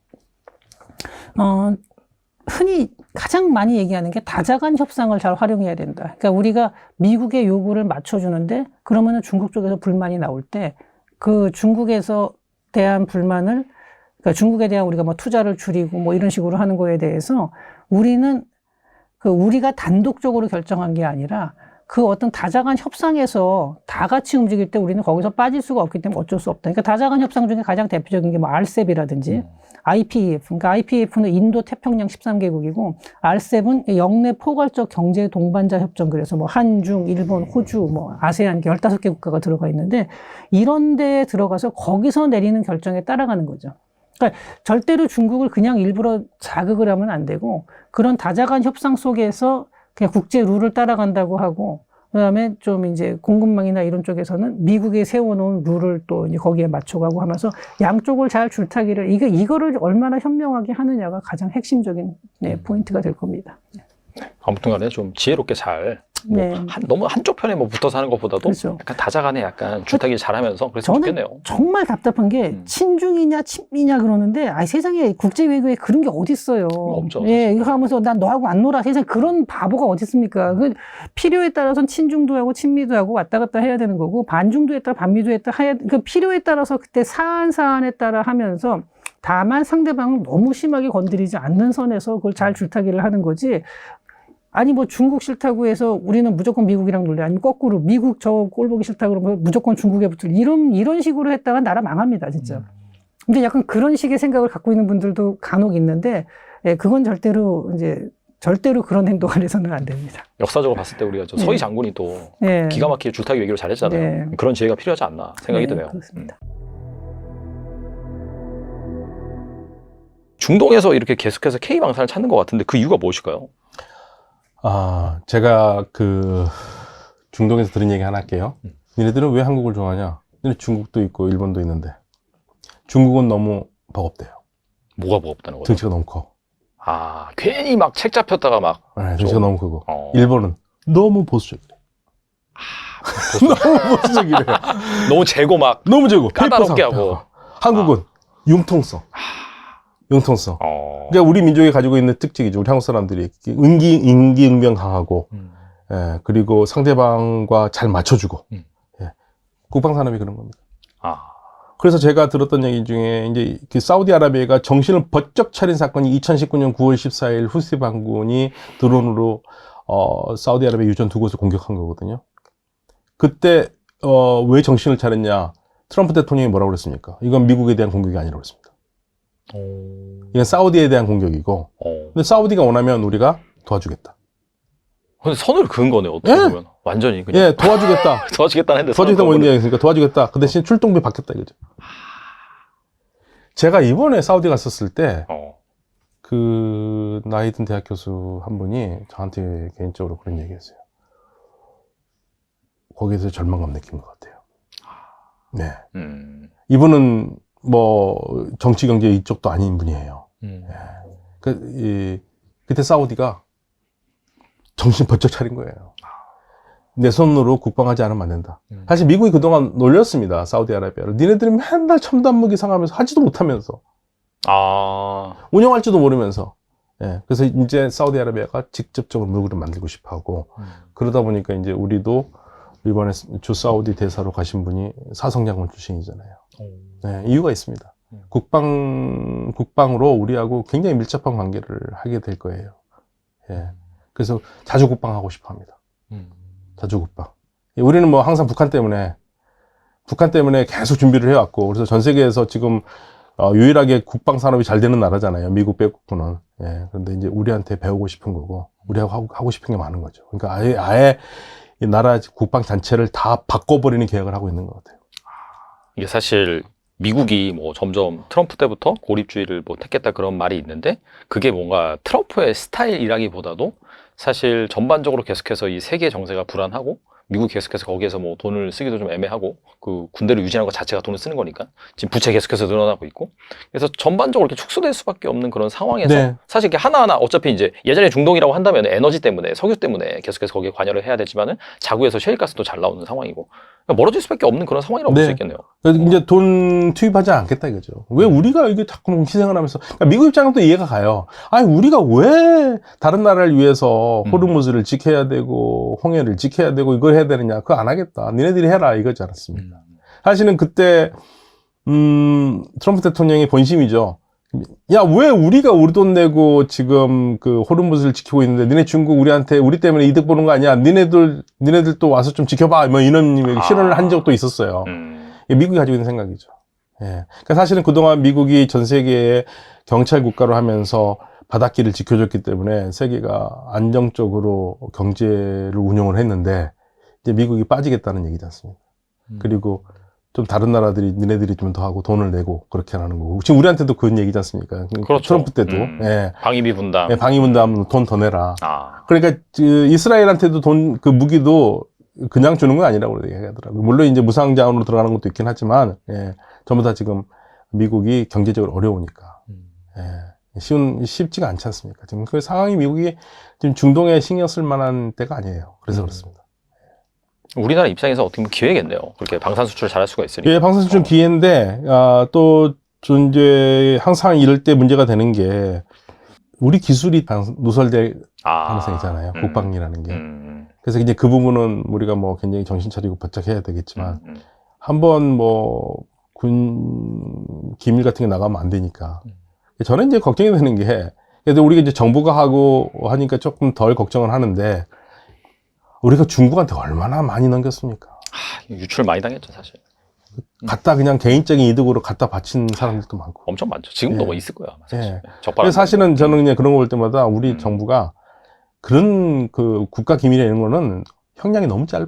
흔히 가장 많이 얘기하는 게 다자간 협상을 잘 활용해야 된다. 그러니까 우리가 미국의 요구를 맞춰주는데 그러면은 중국 쪽에서 불만이 나올 때 그 중국에서 대한 불만을 그러니까 중국에 대한 우리가 뭐 투자를 줄이고 뭐 이런 식으로 하는 거에 대해서 우리는 우리가 단독적으로 결정한 게 아니라 그 어떤 다자간 협상에서 다 같이 움직일 때 우리는 거기서 빠질 수가 없기 때문에 어쩔 수 없다. 그러니까 다자간 협상 중에 가장 대표적인 게 뭐 RCEP이라든지 IPEF. 그러니까 IPEF는 인도 태평양 13개국이고 RCEP은 영내 포괄적 경제 동반자 협정. 그래서 뭐 한중, 일본, 호주, 뭐 아세안 15개 국가가 들어가 있는데 이런 데에 들어가서 거기서 내리는 결정에 따라가는 거죠. 그러니까 절대로 중국을 그냥 일부러 자극을 하면 안 되고 그런 다자간 협상 속에서 그냥 국제 룰을 따라간다고 하고 그다음에 좀 이제 공급망이나 이런 쪽에서는 미국이 세워놓은 룰을 또 이제 거기에 맞춰가고 하면서 양쪽을 잘 줄타기를 이거를 얼마나 현명하게 하느냐가 가장 핵심적인 포인트가 될 겁니다. 아무튼간에 좀 지혜롭게 잘 너무 한쪽 편에 뭐 붙어서 하는 것보다도 그렇죠. 약간 다자간에 약간 줄타기 잘하면서 그래서 좋겠네요. 정말 답답한 게 친중이냐 친미냐 그러는데 세상에 국제 외교에 그런 게 어디 있어요? 없죠. 예, 이거 하면서 난 너하고 안 놀아. 세상에 그런 바보가 어디 있습니까? 그 필요에 따라서는 친중도 하고 친미도 하고 왔다 갔다 해야 되는 거고 반중도 했다 반미도 했다 그 필요에 따라서 그때 사안에 따라 하면서 다만 상대방을 너무 심하게 건드리지 않는 선에서 그걸 잘 줄타기를 하는 거지. 아니 뭐 중국 싫다고 해서 우리는 무조건 미국이랑 놀래. 아니면 거꾸로 미국 저 꼴 보기 싫다 그러면 무조건 중국에 붙을 이런 식으로 했다가 나라 망합니다 진짜. 근데 약간 그런 식의 생각을 갖고 있는 분들도 간혹 있는데 그건 절대로 그런 행동을 해서는 안 됩니다. 역사적으로 봤을 때 우리가 서희 장군이 또 기가 막히게 줄타기 외교를 잘했잖아요. 그런 지혜가 필요하지 않나 생각이 드네요. 그렇습니다. 중동에서 이렇게 계속해서 K방산을 찾는 것 같은데 그 이유가 무엇일까요? 제가 중동에서 들은 얘기 하나 할게요. 니네들은 왜 한국을 좋아하냐? 니네 중국도 있고 일본도 있는데 중국은 너무 버겁대요. 뭐가 버겁다는 거죠? 덩치가 너무 커. 괜히 막 책 잡혔다가 막 덩치가 너무 크고 일본은 너무 보수적이래. 너무 보수적이래. 너무 재고 막 너무 재고 까다롭게 하고 한국은 융통성. 융통성. 그러니까 우리 민족이 가지고 있는 특징이죠. 우리 한국 사람들이 임기응변 강하고, 그리고 상대방과 잘 맞춰주고, 국방산업이 그런 겁니다. 그래서 제가 들었던 얘기 중에 이제 그 사우디아라비아가 정신을 번쩍 차린 사건이 2019년 9월 14일 후시 반군이 드론으로 사우디아라비아 유전 두 곳을 공격한 거거든요. 그때 왜 정신을 차렸냐? 트럼프 대통령이 뭐라고 그랬습니까? 이건 미국에 대한 공격이 아니라고 그랬습니다. 이건 사우디에 대한 공격이고, 근데 사우디가 원하면 우리가 도와주겠다. 근데 선을 그은 거네, 어떻게 예. 보면. 완전히. 그냥. 예, 도와주겠다. 도와주겠다는 했는데. 도와주겠다 뭔 얘기했으니까 도와주겠다. 그 대신 출동비 받겠다 이거죠. 제가 이번에 사우디 갔었을 때, 그 나이 든 대학 교수 한 분이 저한테 개인적으로 그런 얘기했어요. 거기에서 절망감 느낀 것 같아요. 네. 이분은 뭐 정치 경제 이쪽도 아닌 분이에요. 그때 사우디가 정신 번쩍 차린 거예요. 내 손으로 국방하지 않으면 안 된다. 사실 미국이 그동안 놀렸습니다. 사우디아라비아를. 니네들이 맨날 첨단 무기 상하면서 하지도 못하면서 운영할지도 모르면서. 예, 그래서 이제 사우디아라비아가 직접적으로 무기를 만들고 싶어하고 그러다 보니까 이제 우리도 이번에 주 사우디 대사로 가신 분이 사성장군 출신이잖아요. 네, 이유가 있습니다. 국방으로 우리하고 굉장히 밀접한 관계를 하게 될 거예요. 예, 그래서 자주 국방하고 싶어합니다. 자주 국방. 우리는 뭐 항상 북한 때문에 계속 준비를 해왔고, 그래서 전 세계에서 지금 유일하게 국방 산업이 잘 되는 나라잖아요. 미국 빼고는. 예, 그런데 이제 우리한테 배우고 싶은 거고, 우리하고 하고 싶은 게 많은 거죠. 그러니까 아예 이 나라 국방 자체를 다 바꿔버리는 계획을 하고 있는 것 같아요. 이게 사실 미국이 뭐 점점 트럼프 때부터 고립주의를 뭐 택했다 그런 말이 있는데, 그게 뭔가 트럼프의 스타일이라기보다도 사실 전반적으로 계속해서 이 세계 정세가 불안하고 미국이 계속해서 거기에서 뭐 돈을 쓰기도 좀 애매하고 그 군대를 유지하는 것 자체가 돈을 쓰는 거니까 지금 부채 계속해서 늘어나고 있고, 그래서 전반적으로 이렇게 축소될 수밖에 없는 그런 상황에서 네. 사실 이게 하나하나 어차피 이제 예전에 중동이라고 한다면 에너지 때문에 석유 때문에 계속해서 거기에 관여를 해야 되지만은 자구에서 셰일가스도 잘 나오는 상황이고, 그러니까 멀어질 수밖에 없는 그런 상황이라고 볼 수 있겠네요. 그래서 이제 돈 투입하지 않겠다 이거죠. 왜 우리가 이게 자꾸 희생을 하면서, 그러니까 미국 입장은 또 이해가 가요. 아니, 우리가 왜 다른 나라를 위해서 호르무즈를 지켜야 되고, 홍해를 지켜야 되고, 이걸 해야 되느냐. 그거 안 하겠다. 니네들이 해라. 이거지 않았습니까? 사실은 그때, 트럼프 대통령의 본심이죠. 야, 왜 우리가 우리 돈 내고 지금 그 호르무즈를 지키고 있는데 니네 중국 우리 때문에 이득 보는 거 아니야? 니네들도 와서 좀 지켜봐. 뭐 이런 실언을 한 적도 있었어요. 미국이 가지고 있는 생각이죠. 예. 그러니까 사실은 그동안 미국이 전 세계의 경찰 국가로 하면서 바닷길을 지켜줬기 때문에 세계가 안정적으로 경제를 운영을 했는데 이제 미국이 빠지겠다는 얘기지 않습니까? 그리고 좀 다른 나라들이 니네들이 좀 더 하고 돈을 내고 그렇게 하는 거고, 지금 우리한테도 그런 얘기지 않습니까? 그렇죠. 트럼프 때도 예. 방위비 분담. 예, 방위 분담 돈 더 내라. 그러니까 이스라엘한테도 그 무기도 그냥 주는 건 아니라고 얘기하더라고요. 물론 이제 무상 자원으로 들어가는 것도 있긴 하지만 예, 전부 다 지금 미국이 경제적으로 어려우니까 예, 쉽지가 않지 않습니까? 지금 그 상황이 미국이 지금 중동에 신경 쓸 만한 때가 아니에요. 그래서 그렇습니다. 우리나라 입장에서 어떻게 보면 기회겠네요. 그렇게 방산 수출을 잘할 수가 있으니까. 예, 방산 수출 기회인데 또 이제 항상 이럴 때 문제가 되는 게 우리 기술이 누설될 가능성이 있잖아요. 국방이라는 게. 그래서 이제 그 부분은 우리가 뭐 굉장히 정신 차리고 바짝 해야 되겠지만 한번 뭐 군 기밀 같은 게 나가면 안 되니까. 저는 이제 걱정이 되는 게, 그래도 우리가 이제 정부가 하고 하니까 조금 덜 걱정을 하는데, 우리가 중국한테 얼마나 많이 넘겼습니까? 유출 많이 당했죠, 사실. 갖다 그냥 개인적인 이득으로 갖다 바친 사람들도 많고. 엄청 많죠. 지금도 뭐 있을 거야, 사실. 예. 그래서 사실은 저는 그냥 그런 거 볼 때마다 우리 정부가 그런 그 국가 기밀에 이런 거는 형량이 너무 짧아.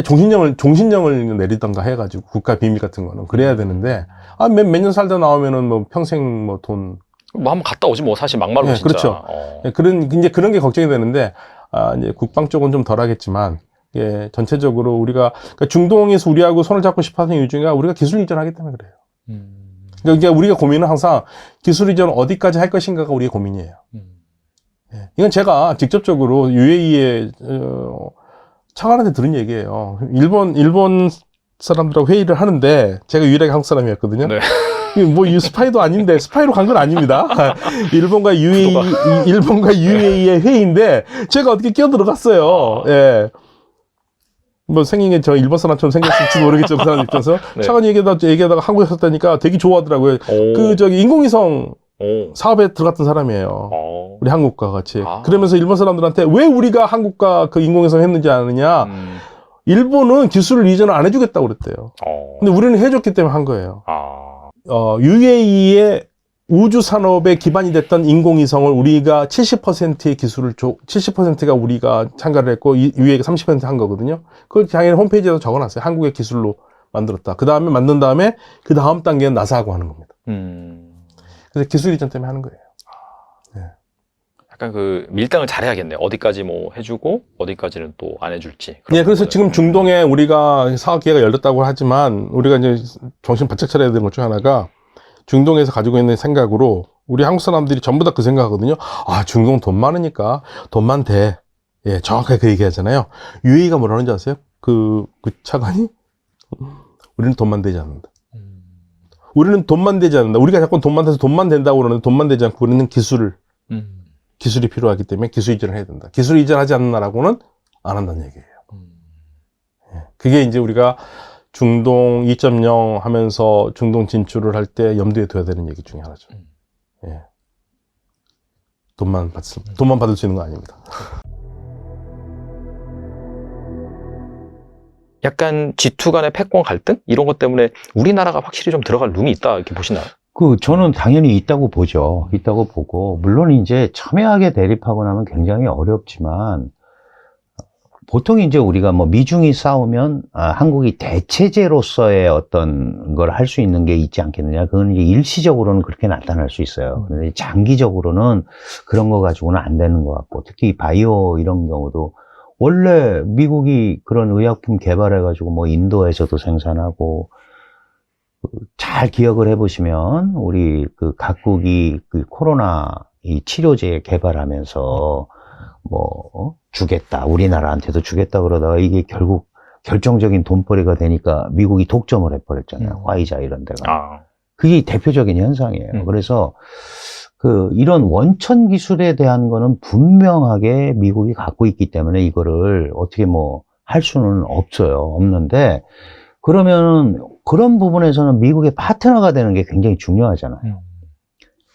종신형을 내리던가 해가지고 국가 비밀 같은 거는 그래야 되는데, 몇 년 살다 나오면은 뭐 평생 뭐 돈. 뭐 한번 갔다 오지 뭐 사실 막말로 예, 진짜. 그렇죠. 이제 그런 게 걱정이 되는데, 이제 국방 쪽은 좀 덜 하겠지만, 예, 전체적으로 우리가, 그러니까 중동에서 우리하고 손을 잡고 싶어 하는 이유 중에 우리가 기술 이전하기 때문에 그래요. 그러니까 우리가 고민은 항상 기술 이전 어디까지 할 것인가가 우리의 고민이에요. 예, 이건 제가 직접적으로 UAE의, 차관한테 들은 얘기예요. 일본 사람들하고 회의를 하는데, 제가 유일하게 한국 사람이었거든요. 네. 뭐, 스파이도 아닌데, 스파이로 간 건 아닙니다. 일본과 UAE의 회의인데, 제가 어떻게 끼어들어갔어요. 예. 뭐 생긴 게 저 일본 사람처럼 생겼을지 모르겠죠. 그 사람 입장에서. 네. 차관이 얘기하다가 한국에 섰다니까 되게 좋아하더라고요. 그 저기 인공위성 사업에 들어갔던 사람이에요. 우리 한국과 같이. 그러면서 일본 사람들한테 왜 우리가 한국과 그 인공위성 했는지 아느냐. 일본은 기술을 이전을 안 해주겠다고 그랬대요. 근데 우리는 해줬기 때문에 한 거예요. UAE의 우주 산업의 기반이 됐던 인공위성을 우리가 70%의 기술을 70%가 우리가 참가를 했고 UAE가 30% 한 거거든요. 그걸 당연히 홈페이지에서 적어놨어요. 한국의 기술로 만들었다. 그 다음에 만든 다음에 그 다음 단계는 나사하고 하는 겁니다. 그래서 기술 이전 때문에 하는 거예요. 네. 약간 그 밀당을 잘해야겠네요. 어디까지 뭐 해주고 어디까지는 또 안 해줄지. 네, 그래서 지금 중동에 우리가 사업 기회가 열렸다고 하지만 우리가 이제 정신 바짝 차려야 되는 것 중 하나가 중동에서 가지고 있는 생각으로 우리 한국 사람들이 전부 다 그 생각하거든요. 아, 중동 돈 많으니까 돈만 돼. 예, 정확하게 그 얘기 하잖아요. UAE가 뭐라는지 아세요? 그 차관이? 우리는 돈만 되지 않는다. 우리는 돈만 되지 않는다. 우리가 자꾸 돈만 돼서 돈만 된다고 그러는데 돈만 되지 않고 우리는 기술이 필요하기 때문에 기술 이전을 해야 된다. 기술 이전하지 않는 나라고는 안 한다는 얘기예요. 예, 그게 이제 우리가 중동 2.0 하면서 중동 진출을 할 때 염두에 둬야 되는 얘기 중에 하나죠. 예. 돈만 받을 수 있는 거 아닙니다. 약간 G2 간의 패권 갈등? 이런 것 때문에 우리나라가 확실히 좀 들어갈 룸이 있다 이렇게 보시나요? 저는 당연히 있다고 보죠. 있다고 보고, 물론 이제 첨예하게 대립하고 나면 굉장히 어렵지만, 보통 이제 우리가 뭐 미중이 싸우면, 한국이 대체제로서의 어떤 걸 할 수 있는 게 있지 않겠느냐. 그건 이제 일시적으로는 그렇게 나타날 수 있어요. 근데 장기적으로는 그런 거 가지고는 안 되는 것 같고, 특히 바이오 이런 경우도 원래 미국이 그런 의약품 개발해가지고 뭐 인도에서도 생산하고, 잘 기억을 해보시면 우리 그 각국이 그 코로나 이 치료제 개발하면서 뭐 주겠다, 우리나라한테도 주겠다 그러다가 이게 결국 결정적인 돈벌이가 되니까 미국이 독점을 해버렸잖아요. 화이자 이런 데가. 그게 대표적인 현상이에요. 그래서 이런 원천 기술에 대한 거는 분명하게 미국이 갖고 있기 때문에 이거를 어떻게 뭐 할 수는 없어요. 없는데, 그러면 그런 부분에서는 미국의 파트너가 되는 게 굉장히 중요하잖아요.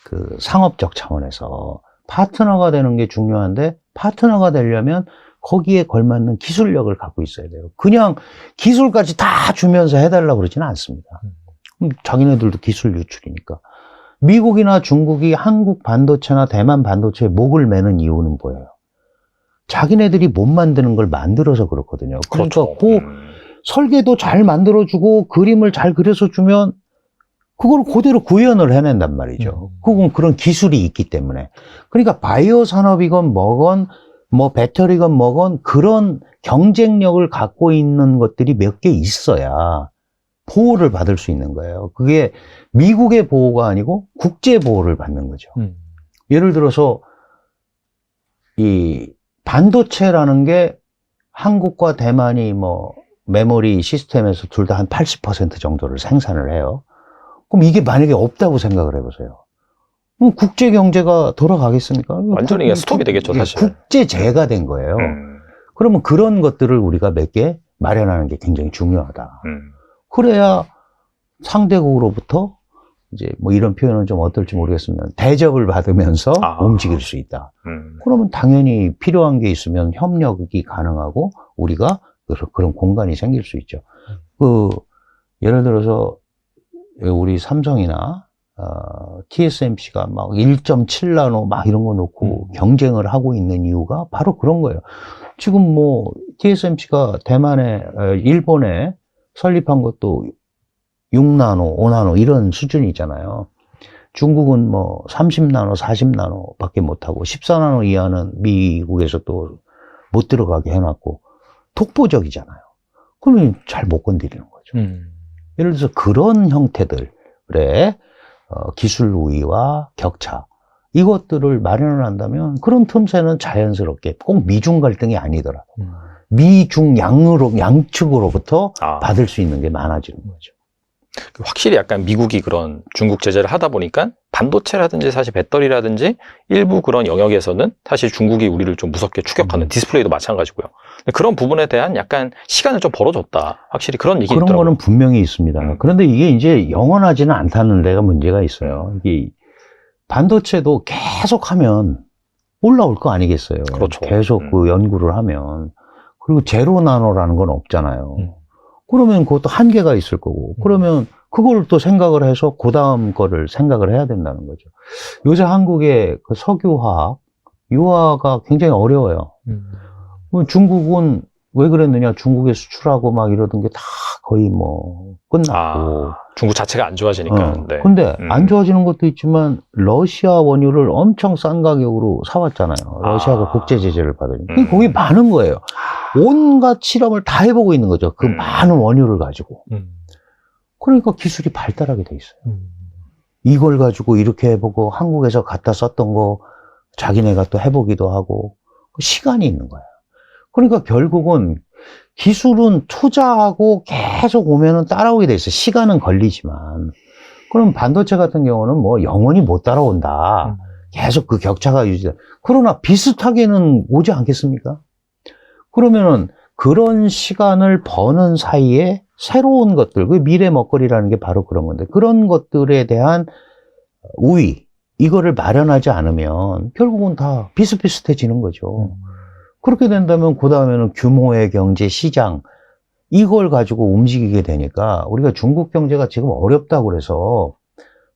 그 상업적 차원에서 파트너가 되는 게 중요한데, 파트너가 되려면 거기에 걸맞는 기술력을 갖고 있어야 돼요. 그냥 기술까지 다 주면서 해달라고 그러지는 않습니다. 자기네들도 기술 유출이니까. 미국이나 중국이 한국 반도체나 대만 반도체에 목을 매는 이유는 뭐예요? 자기네들이 못 만드는 걸 만들어서 그렇거든요. 그러니까 그 설계도 잘 만들어주고 그림을 잘 그려서 주면 그걸 그대로 구현을 해낸단 말이죠. 그건 그런 기술이 있기 때문에. 그러니까 바이오 산업이건 뭐건 뭐 배터리건 뭐건 그런 경쟁력을 갖고 있는 것들이 몇 개 있어야 보호를 받을 수 있는 거예요. 그게 미국의 보호가 아니고 국제 보호를 받는 거죠. 예를 들어서 이 반도체라는 게 한국과 대만이 뭐 메모리 시스템에서 둘 다 한 80% 정도를 생산을 해요. 그럼 이게 만약에 없다고 생각을 해보세요. 그럼 국제 경제가 돌아가겠습니까? 완전히 스톱이 되겠죠, 사실. 국제재가 된 거예요. 그러면 그런 것들을 우리가 몇 개 마련하는 게 굉장히 중요하다. 그래야 상대국으로부터 이제 뭐 이런 표현은 좀 어떨지 모르겠으면 대접을 받으면서 움직일 수 있다. 그러면 당연히 필요한 게 있으면 협력이 가능하고 우리가 그런 공간이 생길 수 있죠. 예를 들어서 우리 삼성이나 TSMC가 막 1.7나노 막 이런 거 놓고 경쟁을 하고 있는 이유가 바로 그런 거예요. 지금 뭐 TSMC가 일본에 설립한 것도 6나노, 5나노 이런 수준이잖아요. 중국은 뭐 30나노, 40나노 밖에 못하고 14나노 이하는 미국에서 또 못 들어가게 해놨고 독보적이잖아요. 그러면 잘 못 건드리는 거죠. 예를 들어서 그런 형태들의 기술 우위와 격차 이것들을 마련을 한다면 그런 틈새는 자연스럽게 꼭 미중 갈등이 아니더라도 미중 양측으로부터 받을 수 있는 게 많아지는 거죠. 확실히 약간 미국이 그런 중국 제재를 하다 보니까 반도체라든지 사실 배터리라든지 일부 그런 영역에서는 사실 중국이 우리를 좀 무섭게 추격하는 디스플레이도 마찬가지고요. 근데 그런 부분에 대한 약간 시간을 좀 벌어줬다. 확실히 그런 얘기 그런 있더라고요. 거는 분명히 있습니다. 그런데 이게 이제 영원하지는 않다는 데가 문제가 있어요. 이게 반도체도 계속 하면 올라올 거 아니겠어요. 그렇죠. 계속 그 연구를 하면. 그리고 제로 나노라는 건 없잖아요. 그러면 그것도 한계가 있을 거고. 그러면 그걸 또 생각을 해서 그 다음 거를 생각을 해야 된다는 거죠. 요새 한국의 그 석유화학, 유화가 굉장히 어려워요. 중국은 왜 그랬느냐? 중국에 수출하고 막 이러던 게 다 거의 뭐 끝났고. 중국 자체가 안 좋아지니까. 네. 근데 안 좋아지는 것도 있지만 러시아 원유를 엄청 싼 가격으로 사왔잖아요. 러시아가 국제 제재를 받으니까. 거기 많은 거예요. 온갖 실험을 다 해보고 있는 거죠. 그 많은 원유를 가지고. 그러니까 기술이 발달하게 돼 있어요. 이걸 가지고 이렇게 해보고 한국에서 갖다 썼던 거 자기네가 또 해보기도 하고 시간이 있는 거예요. 그러니까 결국은 기술은 투자하고 계속 오면은 따라오게 돼 있어요. 시간은 걸리지만. 그럼 반도체 같은 경우는 뭐 영원히 못 따라온다. 계속 그 격차가 유지돼. 그러나 비슷하게는 오지 않겠습니까? 그러면은 그런 시간을 버는 사이에 새로운 것들, 그 미래 먹거리라는 게 바로 그런 건데, 그런 것들에 대한 우위, 이거를 마련하지 않으면 결국은 다 비슷비슷해지는 거죠. 그렇게 된다면 그 다음에는 규모의 경제, 시장, 이걸 가지고 움직이게 되니까 우리가 중국 경제가 지금 어렵다고 그래서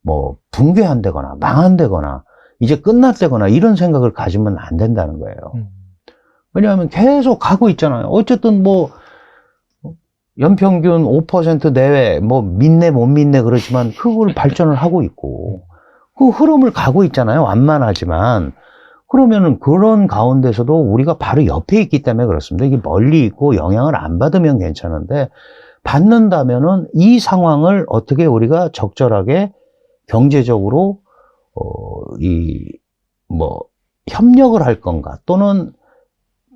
뭐 붕괴한다거나 망한다거나 이제 끝났다거나 이런 생각을 가지면 안 된다는 거예요. 왜냐하면 계속 가고 있잖아요. 어쨌든 뭐 연평균 5% 내외 뭐 믿네 못 믿네 그러지만 그걸 발전을 하고 있고 그 흐름을 가고 있잖아요. 완만하지만. 그러면은 그런 가운데서도 우리가 바로 옆에 있기 때문에 그렇습니다. 이게 멀리 있고 영향을 안 받으면 괜찮은데 받는다면은 이 상황을 어떻게 우리가 적절하게 경제적으로 협력을 할 건가 또는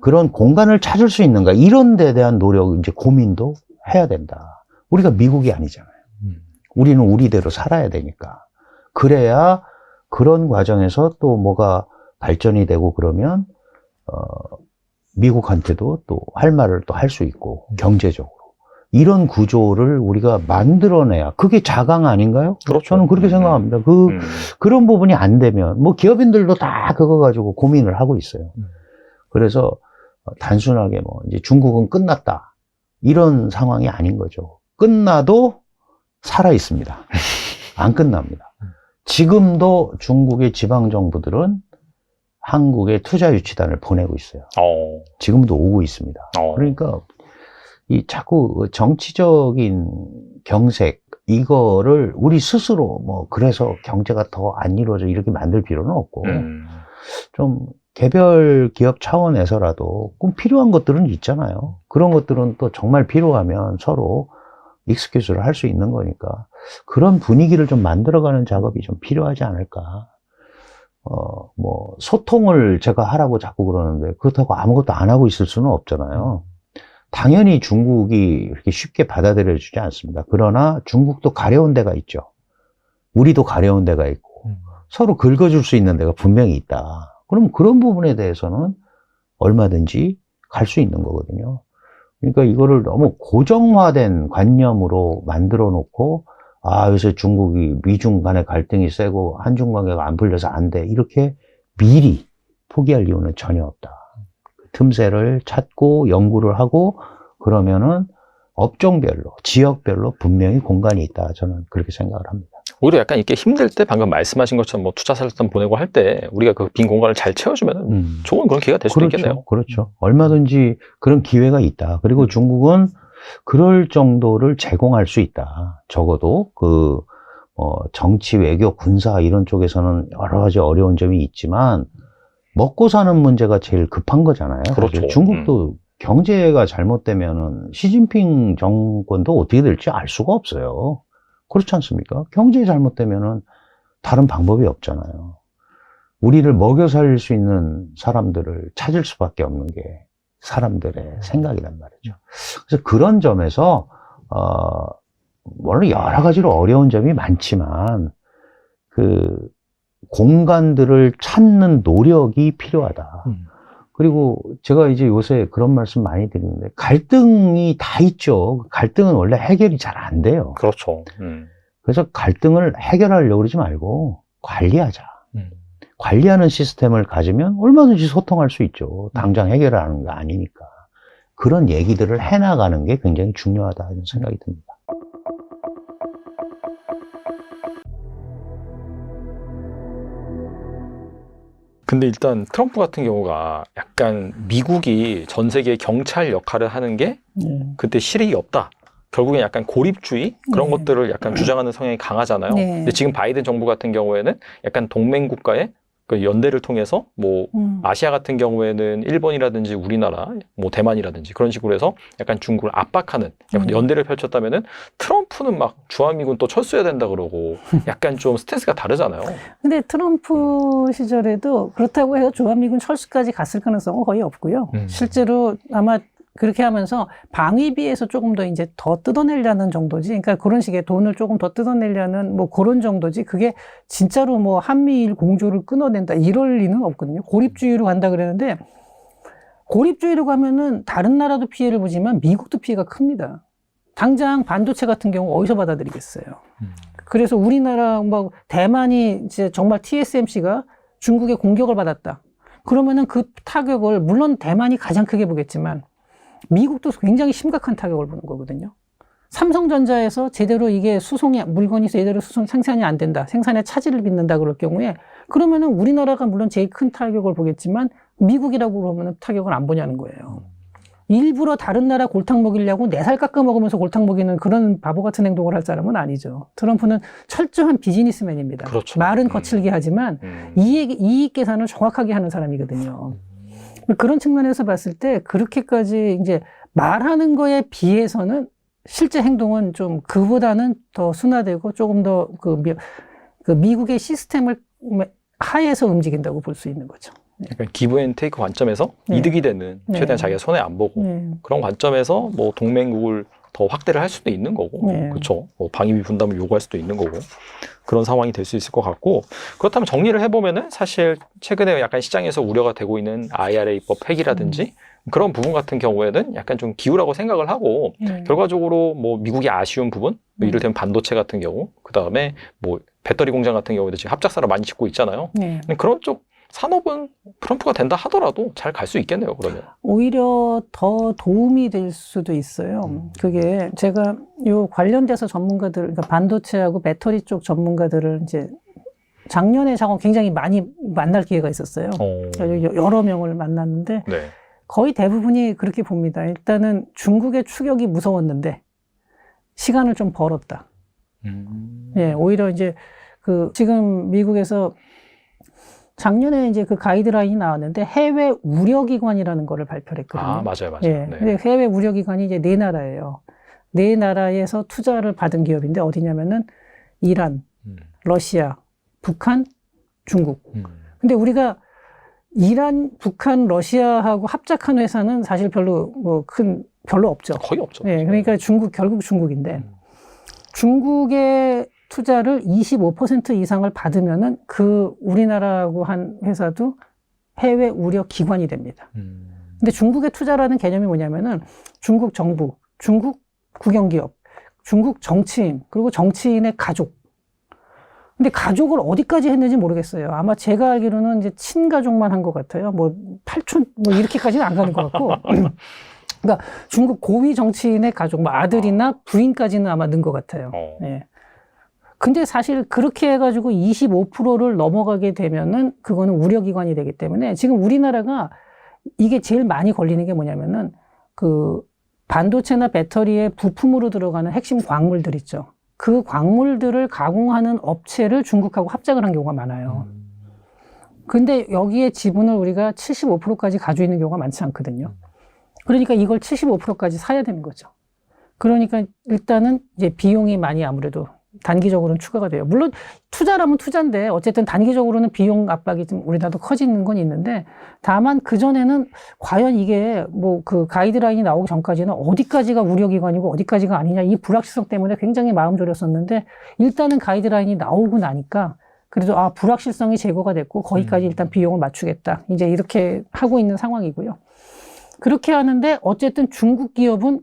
그런 공간을 찾을 수 있는가 이런 데 대한 노력 이제 고민도 해야 된다. 우리가 미국이 아니잖아요. 우리는 우리대로 살아야 되니까. 그래야 그런 과정에서 또 뭐가 발전이 되고 그러면 미국한테도 또 할 말을 또 할 수 있고 경제적으로 이런 구조를 우리가 만들어내야 그게 자강 아닌가요? 그렇죠. 저는 그렇게 생각합니다. 그런 부분이 안 되면 뭐 기업인들도 다 그거 가지고 고민을 하고 있어요. 그래서 단순하게 뭐 이제 중국은 끝났다 이런 상황이 아닌 거죠. 끝나도 살아 있습니다. 안 끝납니다. 지금도 중국의 지방 정부들은 한국에 투자 유치단을 보내고 있어요. 지금도 오고 있습니다. 그러니까 이 자꾸 정치적인 경색 이거를 우리 스스로 뭐 그래서 경제가 더 안 이루어져 이렇게 만들 필요는 없고 좀 개별 기업 차원에서라도 꼭 필요한 것들은 있잖아요. 그런 것들은 또 정말 필요하면 서로 익스큐즈를 할 수 있는 거니까 그런 분위기를 좀 만들어가는 작업이 좀 필요하지 않을까. 뭐 소통을 제가 하라고 자꾸 그러는데 그렇다고 아무것도 안 하고 있을 수는 없잖아요. 당연히 중국이 이렇게 쉽게 받아들여 주지 않습니다. 그러나 중국도 가려운 데가 있죠. 우리도 가려운 데가 있고 서로 긁어줄 수 있는 데가 분명히 있다. 그럼 그런 부분에 대해서는 얼마든지 갈 수 있는 거거든요. 그러니까 이거를 너무 고정화된 관념으로 만들어 놓고 요새 중국이 미중 간의 갈등이 세고 한중 관계가 안 풀려서 안 돼. 이렇게 미리 포기할 이유는 전혀 없다. 틈새를 찾고 연구를 하고 그러면은 업종별로, 지역별로 분명히 공간이 있다. 저는 그렇게 생각을 합니다. 오히려 약간 이렇게 힘들 때 방금 말씀하신 것처럼 뭐 투자 설산 보내고 할 때 우리가 그 빈 공간을 잘 채워주면 좋은 그런 기회가 될 수도 있겠네요. 그렇죠. 얼마든지 그런 기회가 있다. 그리고 중국은 그럴 정도를 제공할 수 있다. 적어도 정치, 외교, 군사 이런 쪽에서는 여러 가지 어려운 점이 있지만 먹고 사는 문제가 제일 급한 거잖아요. 그렇죠. 중국도 경제가 잘못되면은 시진핑 정권도 어떻게 될지 알 수가 없어요. 그렇지 않습니까? 경제가 잘못되면은 다른 방법이 없잖아요. 우리를 먹여 살릴 수 있는 사람들을 찾을 수밖에 없는 게 사람들의 생각이란 말이죠. 그래서 그런 점에서 물론 여러 가지로 어려운 점이 많지만 그 공간들을 찾는 노력이 필요하다. 그리고 제가 이제 요새 그런 말씀 많이 드리는데 갈등이 다 있죠. 갈등은 원래 해결이 잘 안 돼요. 그렇죠. 그래서 갈등을 해결하려고 그러지 말고 관리하자. 관리하는 시스템을 가지면 얼마든지 소통할 수 있죠. 당장 해결하는 거 아니니까. 그런 얘기들을 해나가는 게 굉장히 중요하다 이런 생각이 듭니다. 근데 일단 트럼프 같은 경우가 약간 미국이 전 세계 경찰 역할을 하는 게 그때 실익이 없다. 결국엔 약간 고립주의 그런 것들을 약간 주장하는 성향이 강하잖아요. 근데 지금 바이든 정부 같은 경우에는 약간 동맹 국가의 그 연대를 통해서 뭐 아시아 같은 경우에는 일본이라든지 우리나라, 뭐 대만이라든지 그런 식으로 해서 약간 중국을 압박하는 연대를 펼쳤다면은 트럼프는 막 주한미군 또 철수해야 된다 그러고 약간 좀 스탠스가 다르잖아요. 근데 트럼프 시절에도 그렇다고 해서 주한미군 철수까지 갔을 가능성은 거의 없고요. 실제로 아마 그렇게 하면서 방위비에서 조금 더 이제 더 뜯어내려는 정도지. 그러니까 그런 식의 돈을 조금 더 뜯어내려는 뭐 그런 정도지. 그게 진짜로 뭐 한미일 공조를 끊어낸다 이럴 리는 없거든요. 고립주의로 간다 그랬는데 고립주의로 가면은 다른 나라도 피해를 보지만 미국도 피해가 큽니다. 당장 반도체 같은 경우 어디서 받아들이겠어요. 그래서 우리나라 뭐 대만이 이제 정말 TSMC가 중국의 공격을 받았다. 그러면은 그 타격을 물론 대만이 가장 크게 보겠지만 미국도 굉장히 심각한 타격을 보는 거거든요. 삼성전자에서 제대로 이게 물건이 제대로 생산이 안 된다. 생산에 차질을 빚는다 그럴 경우에 그러면은 우리나라가 물론 제일 큰 타격을 보겠지만 미국이라고 그러면 타격을 안 보냐는 거예요. 일부러 다른 나라 골탕 먹이려고 4살 깎아 먹으면서 골탕 먹이는 그런 바보 같은 행동을 할 사람은 아니죠. 트럼프는 철저한 비즈니스맨입니다. 그렇죠. 말은 거칠게 하지만 이익 계산을 정확하게 하는 사람이거든요. 그런 측면에서 봤을 때 그렇게까지 이제 말하는 거에 비해서는 실제 행동은 좀 그보다는 더 순화되고 조금 더 그 미국의 시스템을 하에서 움직인다고 볼 수 있는 거죠. 약간 기브 앤 테이크 관점에서 이득이 되는 최대한 자기가 손해 안 보고 그런 관점에서 뭐 동맹국을 더 확대를 할 수도 있는 거고 그렇죠. 뭐 방위비 분담을 요구할 수도 있는 거고 그런 상황이 될 수 있을 것 같고 그렇다면 정리를 해보면은 사실 최근에 약간 시장에서 우려가 되고 있는 IRA법 폐기라든지 그런 부분 같은 경우에는 약간 좀 기우라고 생각을 하고 결과적으로 뭐 미국이 아쉬운 부분 뭐 이를테면 반도체 같은 경우 그 다음에 뭐 배터리 공장 같은 경우에도 지금 합작사를 많이 짓고 있잖아요. 그런 쪽 산업은 트럼프가 된다 하더라도 잘 갈 수 있겠네요, 그러면. 오히려 더 도움이 될 수도 있어요. 그게 제가 요 관련돼서 전문가들, 그러니까 반도체하고 배터리 쪽 전문가들을 이제 작년에 작업 굉장히 많이 만날 기회가 있었어요. 여러 명을 만났는데 거의 대부분이 그렇게 봅니다. 일단은 중국의 추격이 무서웠는데 시간을 좀 벌었다. 예, 오히려 이제 지금 미국에서 작년에 이제 그 가이드라인이 나왔는데 해외 우려기관이라는 거를 발표를 했거든요. 아, 맞아요. 예. 네. 근데 해외 우려기관이 이제 4나라예요. 4나라에서 투자를 받은 기업인데 어디냐면은 이란, 러시아, 북한, 중국. 근데 우리가 이란, 북한, 러시아하고 합작한 회사는 사실 별로 별로 없죠. 거의 없죠. 예. 그러니까 결국 중국인데 중국의 투자를 25% 이상을 받으면은 그 우리나라하고 한 회사도 해외 우려 기관이 됩니다. 근데 중국의 투자라는 개념이 뭐냐면은 중국 정부, 중국 국영기업, 중국 정치인, 그리고 정치인의 가족. 근데 가족을 어디까지 했는지 모르겠어요. 아마 제가 알기로는 이제 친가족만 한 것 같아요. 뭐 팔촌 뭐 이렇게까지는 안 가는 것 같고. 그러니까 중국 고위 정치인의 가족, 뭐 아들이나 부인까지는 아마 넣은 것 같아요. 예. 근데 사실 그렇게 해가지고 25%를 넘어가게 되면은 그거는 우려기관이 되기 때문에 지금 우리나라가 이게 제일 많이 걸리는 게 뭐냐면은 그 반도체나 배터리의 부품으로 들어가는 핵심 광물들 있죠. 그 광물들을 가공하는 업체를 중국하고 합작을 한 경우가 많아요. 근데 여기에 지분을 우리가 75%까지 가지고 있는 경우가 많지 않거든요. 그러니까 이걸 75%까지 사야 되는 거죠. 그러니까 일단은 이제 비용이 많이 아무래도 단기적으로는 추가가 돼요. 물론 투자라면 투자인데 어쨌든 단기적으로는 비용 압박이 좀 우리나라도 커지는 건 있는데 다만 그전에는 과연 이게 뭐 그 가이드라인이 나오기 전까지는 어디까지가 우려기관이고 어디까지가 아니냐 이 불확실성 때문에 굉장히 마음 졸였었는데 일단은 가이드라인이 나오고 나니까 그래도 불확실성이 제거가 됐고 거기까지 일단 비용을 맞추겠다. 이제 이렇게 하고 있는 상황이고요. 그렇게 하는데 어쨌든 중국 기업은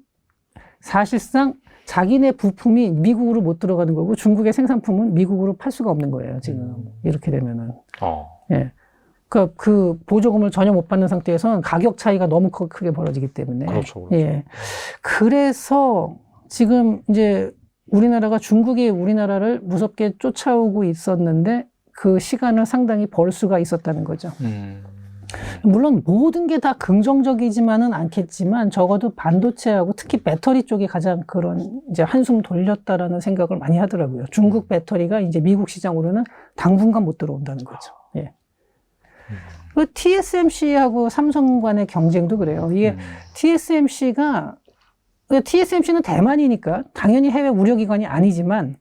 사실상 자기네 부품이 미국으로 못 들어가는 거고 중국의 생산품은 미국으로 팔 수가 없는 거예요, 지금. 이렇게 되면은. 예. 그 보조금을 전혀 못 받는 상태에서는 가격 차이가 너무 크게 벌어지기 때문에. 그렇죠. 예. 그래서 지금 이제 우리나라가 중국이 우리나라를 무섭게 쫓아오고 있었는데 그 시간을 상당히 벌 수가 있었다는 거죠. 물론 모든 게 다 긍정적이지만은 않겠지만 적어도 반도체하고 특히 배터리 쪽이 가장 그런 이제 한숨 돌렸다라는 생각을 많이 하더라고요. 중국 배터리가 이제 미국 시장으로는 당분간 못 들어온다는 거죠. 예. 그 TSMC하고 삼성 간의 경쟁도 그래요. 이게 TSMC는 대만이니까 당연히 해외 우려기관이 아니지만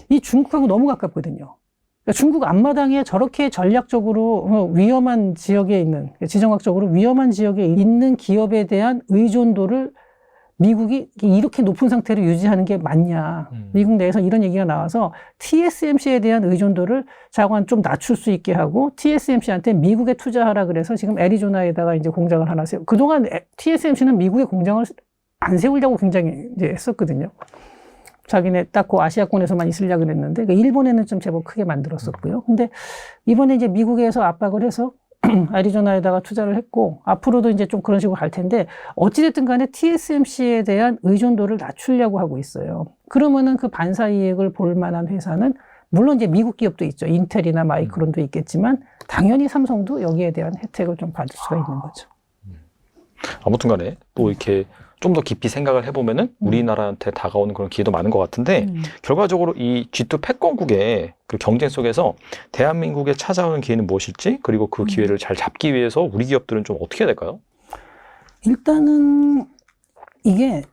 이 중국하고 너무 가깝거든요. 그러니까 중국 앞마당에 저렇게 전략적으로 위험한 지역에 있는, 지정학적으로 위험한 지역에 있는 기업에 대한 의존도를 미국이 이렇게 높은 상태로 유지하는 게 맞냐. 미국 내에서 이런 얘기가 나와서 TSMC에 대한 의존도를 자관 좀 낮출 수 있게 하고 TSMC한테 미국에 투자하라 그래서 지금 애리조나에다가 이제 공장을 하나 세우고 그동안 TSMC는 미국에 공장을 안 세우려고 굉장히 이제 했었거든요. 자기네 딱 그 아시아권에서만 있으려고 그랬는데, 일본에는 좀 제법 크게 만들었었고요. 근데 이번에 이제 미국에서 압박을 해서 애리조나에다가 투자를 했고, 앞으로도 이제 좀 그런 식으로 갈 텐데, 어찌됐든 간에 TSMC에 대한 의존도를 낮추려고 하고 있어요. 그러면은 그 반사 이익을 볼 만한 회사는, 물론 이제 미국 기업도 있죠. 인텔이나 마이크론도 있겠지만, 당연히 삼성도 여기에 대한 혜택을 좀 받을 수가 있는 거죠. 아무튼 간에 또 이렇게 좀 더 깊이 생각을 해보면은 우리나라한테 다가오는 그런 기회도 많은 것 같은데 결과적으로 이 G2 패권국의 그 경쟁 속에서 대한민국에 찾아오는 기회는 무엇일지 그리고 그 기회를 잘 잡기 위해서 우리 기업들은 좀 어떻게 해야 될까요? 일단은 이게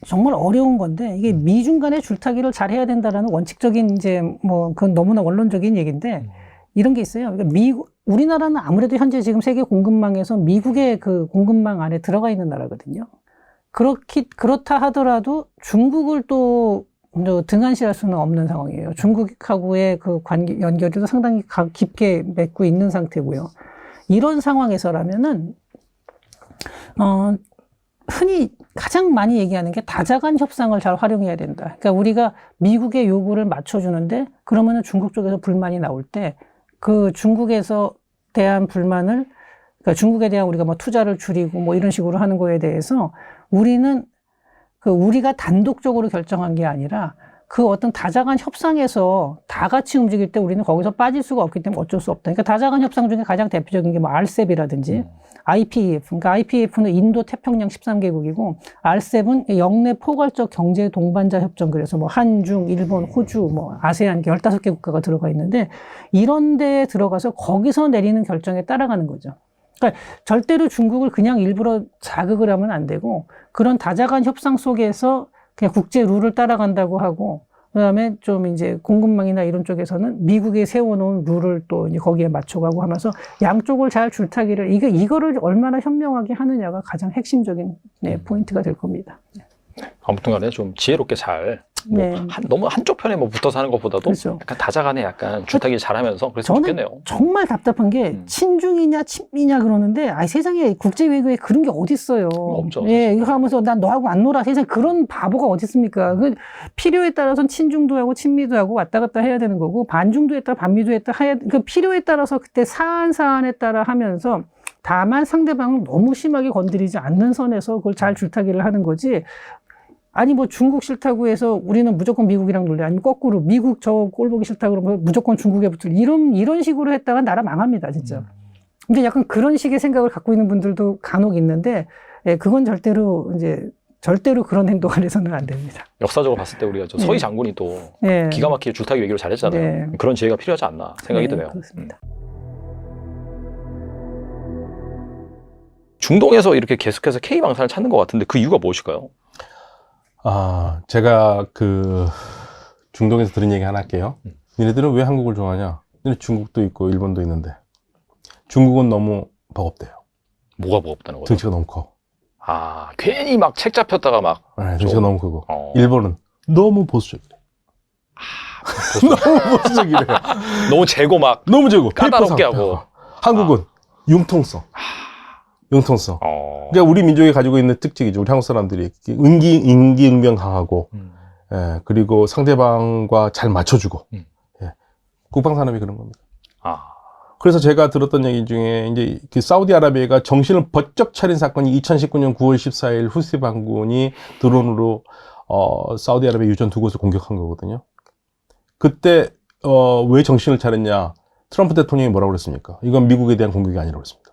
정말 어려운 건데 이게 미중 간의 줄타기를 잘 해야 된다라는 원칙적인 이제 뭐 그건 너무나 원론적인 얘기인데 이런 게 있어요. 그러니까 우리나라는 아무래도 현재 지금 세계 공급망에서 미국의 그 공급망 안에 들어가 있는 나라거든요. 그렇다 하더라도 중국을 또 등한시할 수는 없는 상황이에요. 중국하고의 그 연결도 상당히 깊게 맺고 있는 상태고요. 이런 상황에서라면은, 흔히 가장 많이 얘기하는 게 다자간 협상을 잘 활용해야 된다. 그러니까 우리가 미국의 요구를 맞춰주는데 그러면은 중국 쪽에서 불만이 나올 때 그 중국에서 대한 불만을 그러니까 중국에 대한 우리가 뭐 투자를 줄이고 뭐 이런 식으로 하는 거에 대해서 우리가 단독적으로 결정한 게 아니라 그 어떤 다자간 협상에서 다 같이 움직일 때 우리는 거기서 빠질 수가 없기 때문에 어쩔 수 없다. 그러니까 다자간 협상 중에 가장 대표적인 게 뭐 RCEP이라든지 IPEF. 그러니까 IPEF는 인도 태평양 13개국이고 RCEP은 영내 포괄적 경제 동반자 협정. 그래서 뭐 한중, 일본, 호주, 뭐 아세안 15개 국가가 들어가 있는데 이런 데에 들어가서 거기서 내리는 결정에 따라가는 거죠. 그러니까 절대로 중국을 그냥 일부러 자극을 하면 안 되고 그런 다자간 협상 속에서 그냥 국제 룰을 따라간다고 하고 그다음에 좀 이제 공급망이나 이런 쪽에서는 미국이 세워놓은 룰을 또 이제 거기에 맞춰가고 하면서 양쪽을 잘 줄타기를 이거를 얼마나 현명하게 하느냐가 가장 핵심적인 포인트가 될 겁니다. 아무튼간에 좀 지혜롭게 잘 너무 한쪽 편에 뭐 붙어서 하는 것보다도 그렇죠. 약간 다자간에 약간 줄타기 잘하면서 그랬으면 좋겠네요. 정말 답답한 게 친중이냐 친미냐 그러는데 세상에 국제 외교에 그런 게 어디 있어요. 없죠. 예, 이거 하면서 난 너하고 안 놀아. 세상에 그런 바보가 어디 있습니까? 그 필요에 따라서는 친중도 하고 친미도 하고 왔다 갔다 해야 되는 거고 반중도 했다 반미도 했다 그 필요에 따라서 그때 사안에 따라 하면서 다만 상대방을 너무 심하게 건드리지 않는 선에서 그걸 잘 줄타기를 하는 거지. 아니 뭐 중국 싫다고 해서 우리는 무조건 미국이랑 놀래. 아니면 거꾸로 미국 저 꼴 보기 싫다 그러면 무조건 중국에 붙을 이런 식으로 했다가 나라 망합니다, 진짜. 근데 약간 그런 식의 생각을 갖고 있는 분들도 간혹 있는데 그건 절대로 그런 행동을 해서는 안 됩니다. 역사적으로 봤을 때 우리가 서희 장군이 또 기가 막히게 줄타기 외교를 잘했잖아요. 그런 지혜가 필요하지 않나 생각이 드네요. 그렇습니다. 중동에서 이렇게 계속해서 K방산을 찾는 것 같은데 그 이유가 무엇일까요? 제가 중동에서 들은 얘기 하나 할게요. 니네들은 왜 한국을 좋아하냐? 니네 중국도 있고 일본도 있는데 중국은 너무 버겁대요. 뭐가 무겁다는 거죠? 등치가 너무 커. 아, 괜히 막 책 잡혔다가 막. 네, 등치가 너무 크고. 어. 일본은 너무 보수적이래. 너무 보수적이래. 너무 재고 막. 너무 재고. 까다롭게 페이퍼 하고. 상태. 한국은 융통성. 융통성. 그러니까 우리 민족이 가지고 있는 특징이죠. 우리 한국 사람들이 임기응변 강하고, 예, 그리고 상대방과 잘 맞춰주고, 예. 국방산업이 그런 겁니다. 아. 그래서 제가 들었던 얘기 중에 이제 그 사우디아라비아가 정신을 번쩍 차린 사건이 2019년 9월 14일 후시 반군이 드론으로 사우디아라비아 유전 두 곳을 공격한 거거든요. 그때 왜 정신을 차렸냐? 트럼프 대통령이 뭐라고 그랬습니까? 이건 미국에 대한 공격이 아니라고 그랬습니다.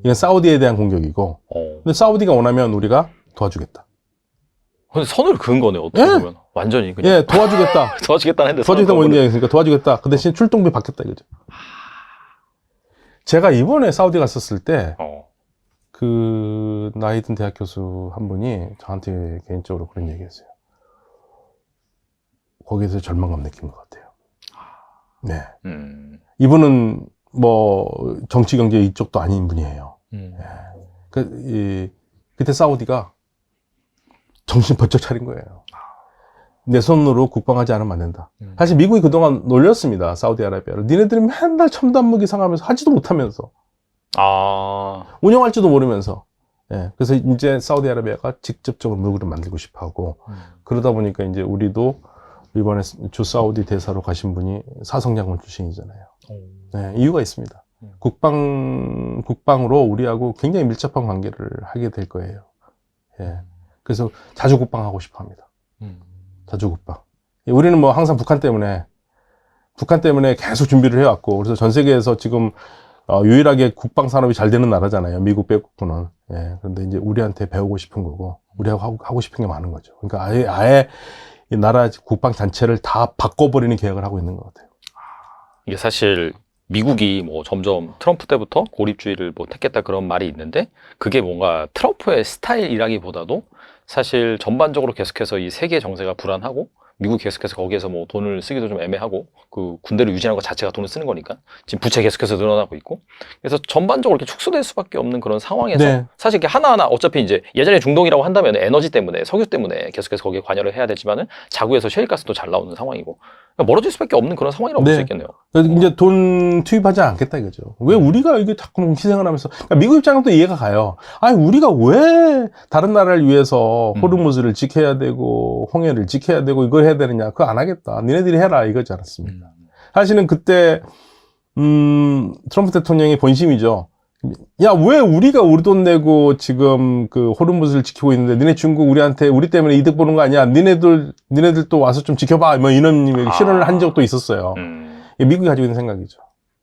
이건 사우디에 대한 공격이고, 근데 사우디가 원하면 우리가 도와주겠다. 근데 선을 그은 거네, 어떻게 예. 보면. 완전히 그냥. 예, 도와주겠다. 도와주겠다는 했는데. 도와주겠다 뭔 얘기니까 도와주겠다. 그 대신 출동비 받겠다 이거죠. 제가 이번에 사우디 갔었을 때, 그 나이 든 대학 교수 한 분이 저한테 개인적으로 그런 얘기했어요. 거기에서 절망감 느낀 것 같아요. 네. 이분은 뭐 정치 경제 이쪽도 아닌 분이에요. 그때 사우디가 정신 번쩍 차린 거예요. 내 손으로 국방하지 않으면 안 된다. 사실 미국이 그동안 놀렸습니다. 사우디아라비아를. 니네들이 맨날 첨단 무기 사가면서 하지도 못하면서. 운영할지도 모르면서. 예. 그래서 이제 사우디아라비아가 직접적으로 무기를 만들고 싶어 하고, 그러다 보니까 이제 우리도 이번에 주 사우디 대사로 가신 분이 사성장군 출신이잖아요. 네, 이유가 있습니다. 국방으로 우리하고 굉장히 밀접한 관계를 하게 될 거예요. 예. 그래서 자주 국방하고 싶어 합니다. 자주 국방. 우리는 뭐 항상 북한 때문에 계속 준비를 해왔고, 그래서 전 세계에서 지금 유일하게 국방 산업이 잘 되는 나라잖아요. 미국 빼고는. 예. 그런데 이제 우리한테 배우고 싶은 거고, 우리하고 하고 싶은 게 많은 거죠. 그러니까 아예 이 나라 국방 자체를 다 바꿔버리는 계획을 하고 있는 것 같아요. 이게 사실 미국이 뭐 점점 트럼프 때부터 고립주의를 뭐 택했다 그런 말이 있는데, 그게 뭔가 트럼프의 스타일이라기보다도 사실 전반적으로 계속해서 이 세계 정세가 불안하고, 미국이 계속해서 거기에서 뭐 돈을 쓰기도 좀 애매하고, 그 군대를 유지하는 것 자체가 돈을 쓰는 거니까 지금 부채 계속해서 늘어나고 있고, 그래서 전반적으로 이렇게 축소될 수밖에 없는 그런 상황에서 네. 사실 이렇게 하나하나 어차피 이제 예전에 중동이라고 한다면 에너지 때문에, 석유 때문에 계속해서 거기에 관여를 해야 되지만은 자구에서 셰일가스도 잘 나오는 상황이고, 멀어질 수밖에 없는 그런 상황이라고 볼 수 있겠네요. 이제 돈 투입하지 않겠다 이거죠. 왜 우리가 이게 자꾸 희생을 하면서, 그러니까 미국 입장은 또 이해가 가요. 아니, 우리가 왜 다른 나라를 위해서 호르무즈를 지켜야 되고, 홍해를 지켜야 되고, 이걸 해야 되느냐. 그거 안 하겠다. 니네들이 해라. 이거지 않았습니까? 사실은 그때, 트럼프 대통령의 본심이죠. 야, 왜 우리가 우리 돈 내고 지금 그 호르무즈를 지키고 있는데, 니네 중국 우리 때문에 이득 보는 거 아니야? 니네들도 와서 좀 지켜봐. 뭐 이런 실언을 한 적도 있었어요. 미국이 가지고 있는 생각이죠.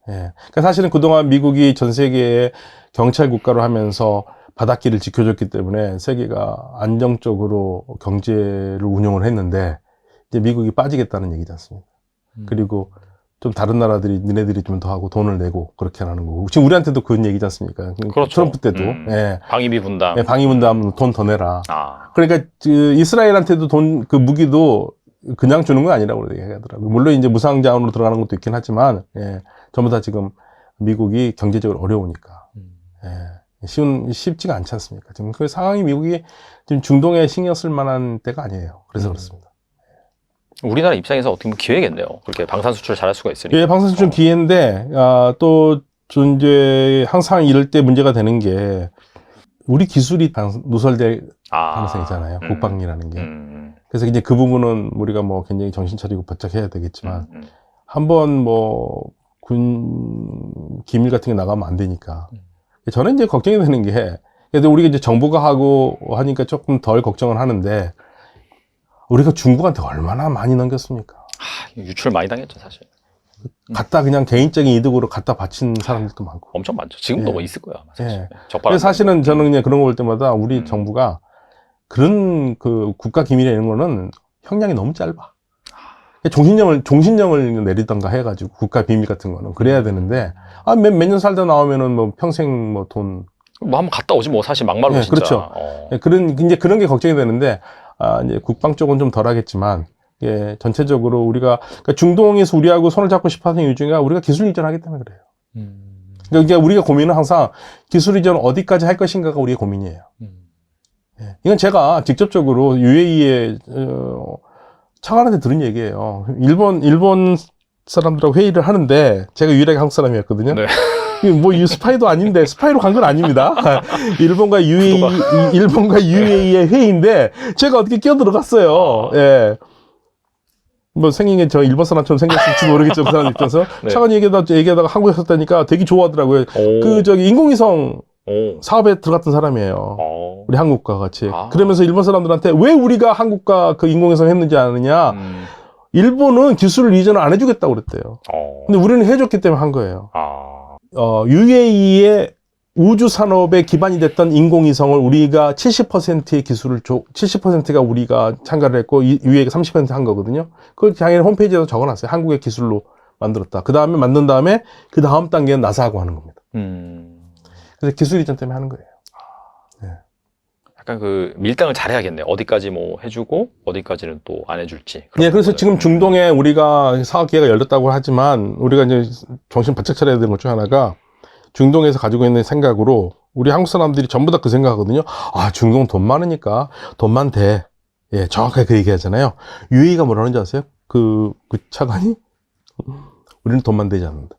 예. 그러니까 사실은 그동안 미국이 전 세계의 경찰 국가로 하면서 바닷길을 지켜줬기 때문에 세계가 안정적으로 경제를 운영을 했는데, 이제 미국이 빠지겠다는 얘기지 않습니까? 그리고 좀 다른 나라들이 니네들이 좀 더 하고 돈을 내고 그렇게 하는 거고, 지금 우리한테도 그런 얘기지 않습니까? 그렇죠. 트럼프 때도 예. 방위비 분담. 예, 방위 분담 돈 더 내라. 그러니까 이스라엘한테도 그 무기도 그냥 주는 건 아니라고 얘기하더라고요. 물론 이제 무상 자원으로 들어가는 것도 있긴 하지만, 예, 전부 다 지금 미국이 경제적으로 어려우니까, 예, 쉽지가 않지 않습니까? 지금 그 상황이 미국이 지금 중동에 신경 쓸 만한 때가 아니에요. 그래서 그렇습니다. 우리나라 입장에서 어떻게 보면 기회겠네요. 그렇게 방산 수출을 잘할 수가 있으니까. 예, 방산 수출 기회인데, 또 이제 항상 이럴 때 문제가 되는 게, 우리 기술이 누설될 가능성이 있잖아요. 국방이라는 게. 그래서 이제 그 부분은 우리가 뭐 굉장히 정신 차리고 바짝 해야 되겠지만, 한번 뭐 군 기밀 같은 게 나가면 안 되니까. 저는 이제 걱정이 되는 게, 그래도 우리가 이제 정부가 하고 하니까 조금 덜 걱정을 하는데, 우리가 중국한테 얼마나 많이 넘겼습니까? 유출 많이 당했죠, 사실. 갖다 그냥 개인적인 이득으로 갖다 바친 사람들도 많고. 엄청 많죠. 지금도 예. 뭐 있을 거야. 사실. 예. 적발하는 그래서 사실은 저는 그냥 그런 거 볼 때마다 우리 정부가 그런 그 국가 기밀에 이런 거는 형량이 너무 짧아. 종신형을 내리던가 해가지고 국가 비밀 같은 거는 그래야 되는데, 몇 년 살다 나오면은 뭐 평생 뭐 돈. 뭐 한번 갔다 오지 뭐 사실 막말로 예, 진짜. 그렇죠. 예, 이제 그런 게 걱정이 되는데, 이제 국방 쪽은 좀 덜 하겠지만, 예, 전체적으로 그러니까 중동에서 우리하고 손을 잡고 싶어 하는 이유 중에 우리가 기술 이전하기 때문에 그래요. 그러니까 우리가 고민은 항상 기술 이전 어디까지 할 것인가가 우리의 고민이에요. 예, 이건 제가 직접적으로 UAE의 차관한테 들은 얘기예요. 일본 사람들하고 회의를 하는데 제가 유일하게 한국 사람이었거든요. 네. 뭐 이 스파이도 아닌데 스파이로 간 건 아닙니다. 일본과 UAE의 회의인데 제가 어떻게 끼어들어갔어요. 예. 뭐 생긴 게 저 일본 사람처럼 생겼을지 모르겠죠. 그 사람 입장에서. 네. 차관이 얘기하다가 한국에 섰다니까 되게 좋아하더라고요. 인공위성 사업에 들어갔던 사람이에요. 우리 한국과 같이. 그러면서 일본 사람들한테 왜 우리가 한국과 그 인공위성 했는지 아느냐. 일본은 기술을 이전을 안 해주겠다고 그랬대요. 근데 우리는 해줬기 때문에 한 거예요. UAE의 우주 산업의 기반이 됐던 인공위성을 우리가 70%의 기술을 70%가 우리가 참가를 했고 UAE가 30% 한 거거든요. 그걸 당연히 홈페이지에서 적어놨어요. 한국의 기술로 만들었다. 그 다음에 만든 다음에 그 다음 단계는 나사하고 하는 겁니다. 그래서 기술 이전 때문에 하는 거예요. 네. 약간 그 밀당을 잘해야겠네요. 어디까지 뭐 해주고 어디까지는 또 안 해줄지. 네, 그래서 지금 중동에 우리가 사업 기회가 열렸다고 하지만 우리가 이제 정신 바짝 차려야 되는 것 중 하나가 중동에서 가지고 있는 생각으로 우리 한국 사람들이 전부 다 그 생각하거든요. 아, 중동 돈 많으니까 돈만 돼. 예, 정확하게 그 얘기 하잖아요. UAE가 뭐라는지 아세요? 그 차관이? 우리는 돈만 되지 않는다.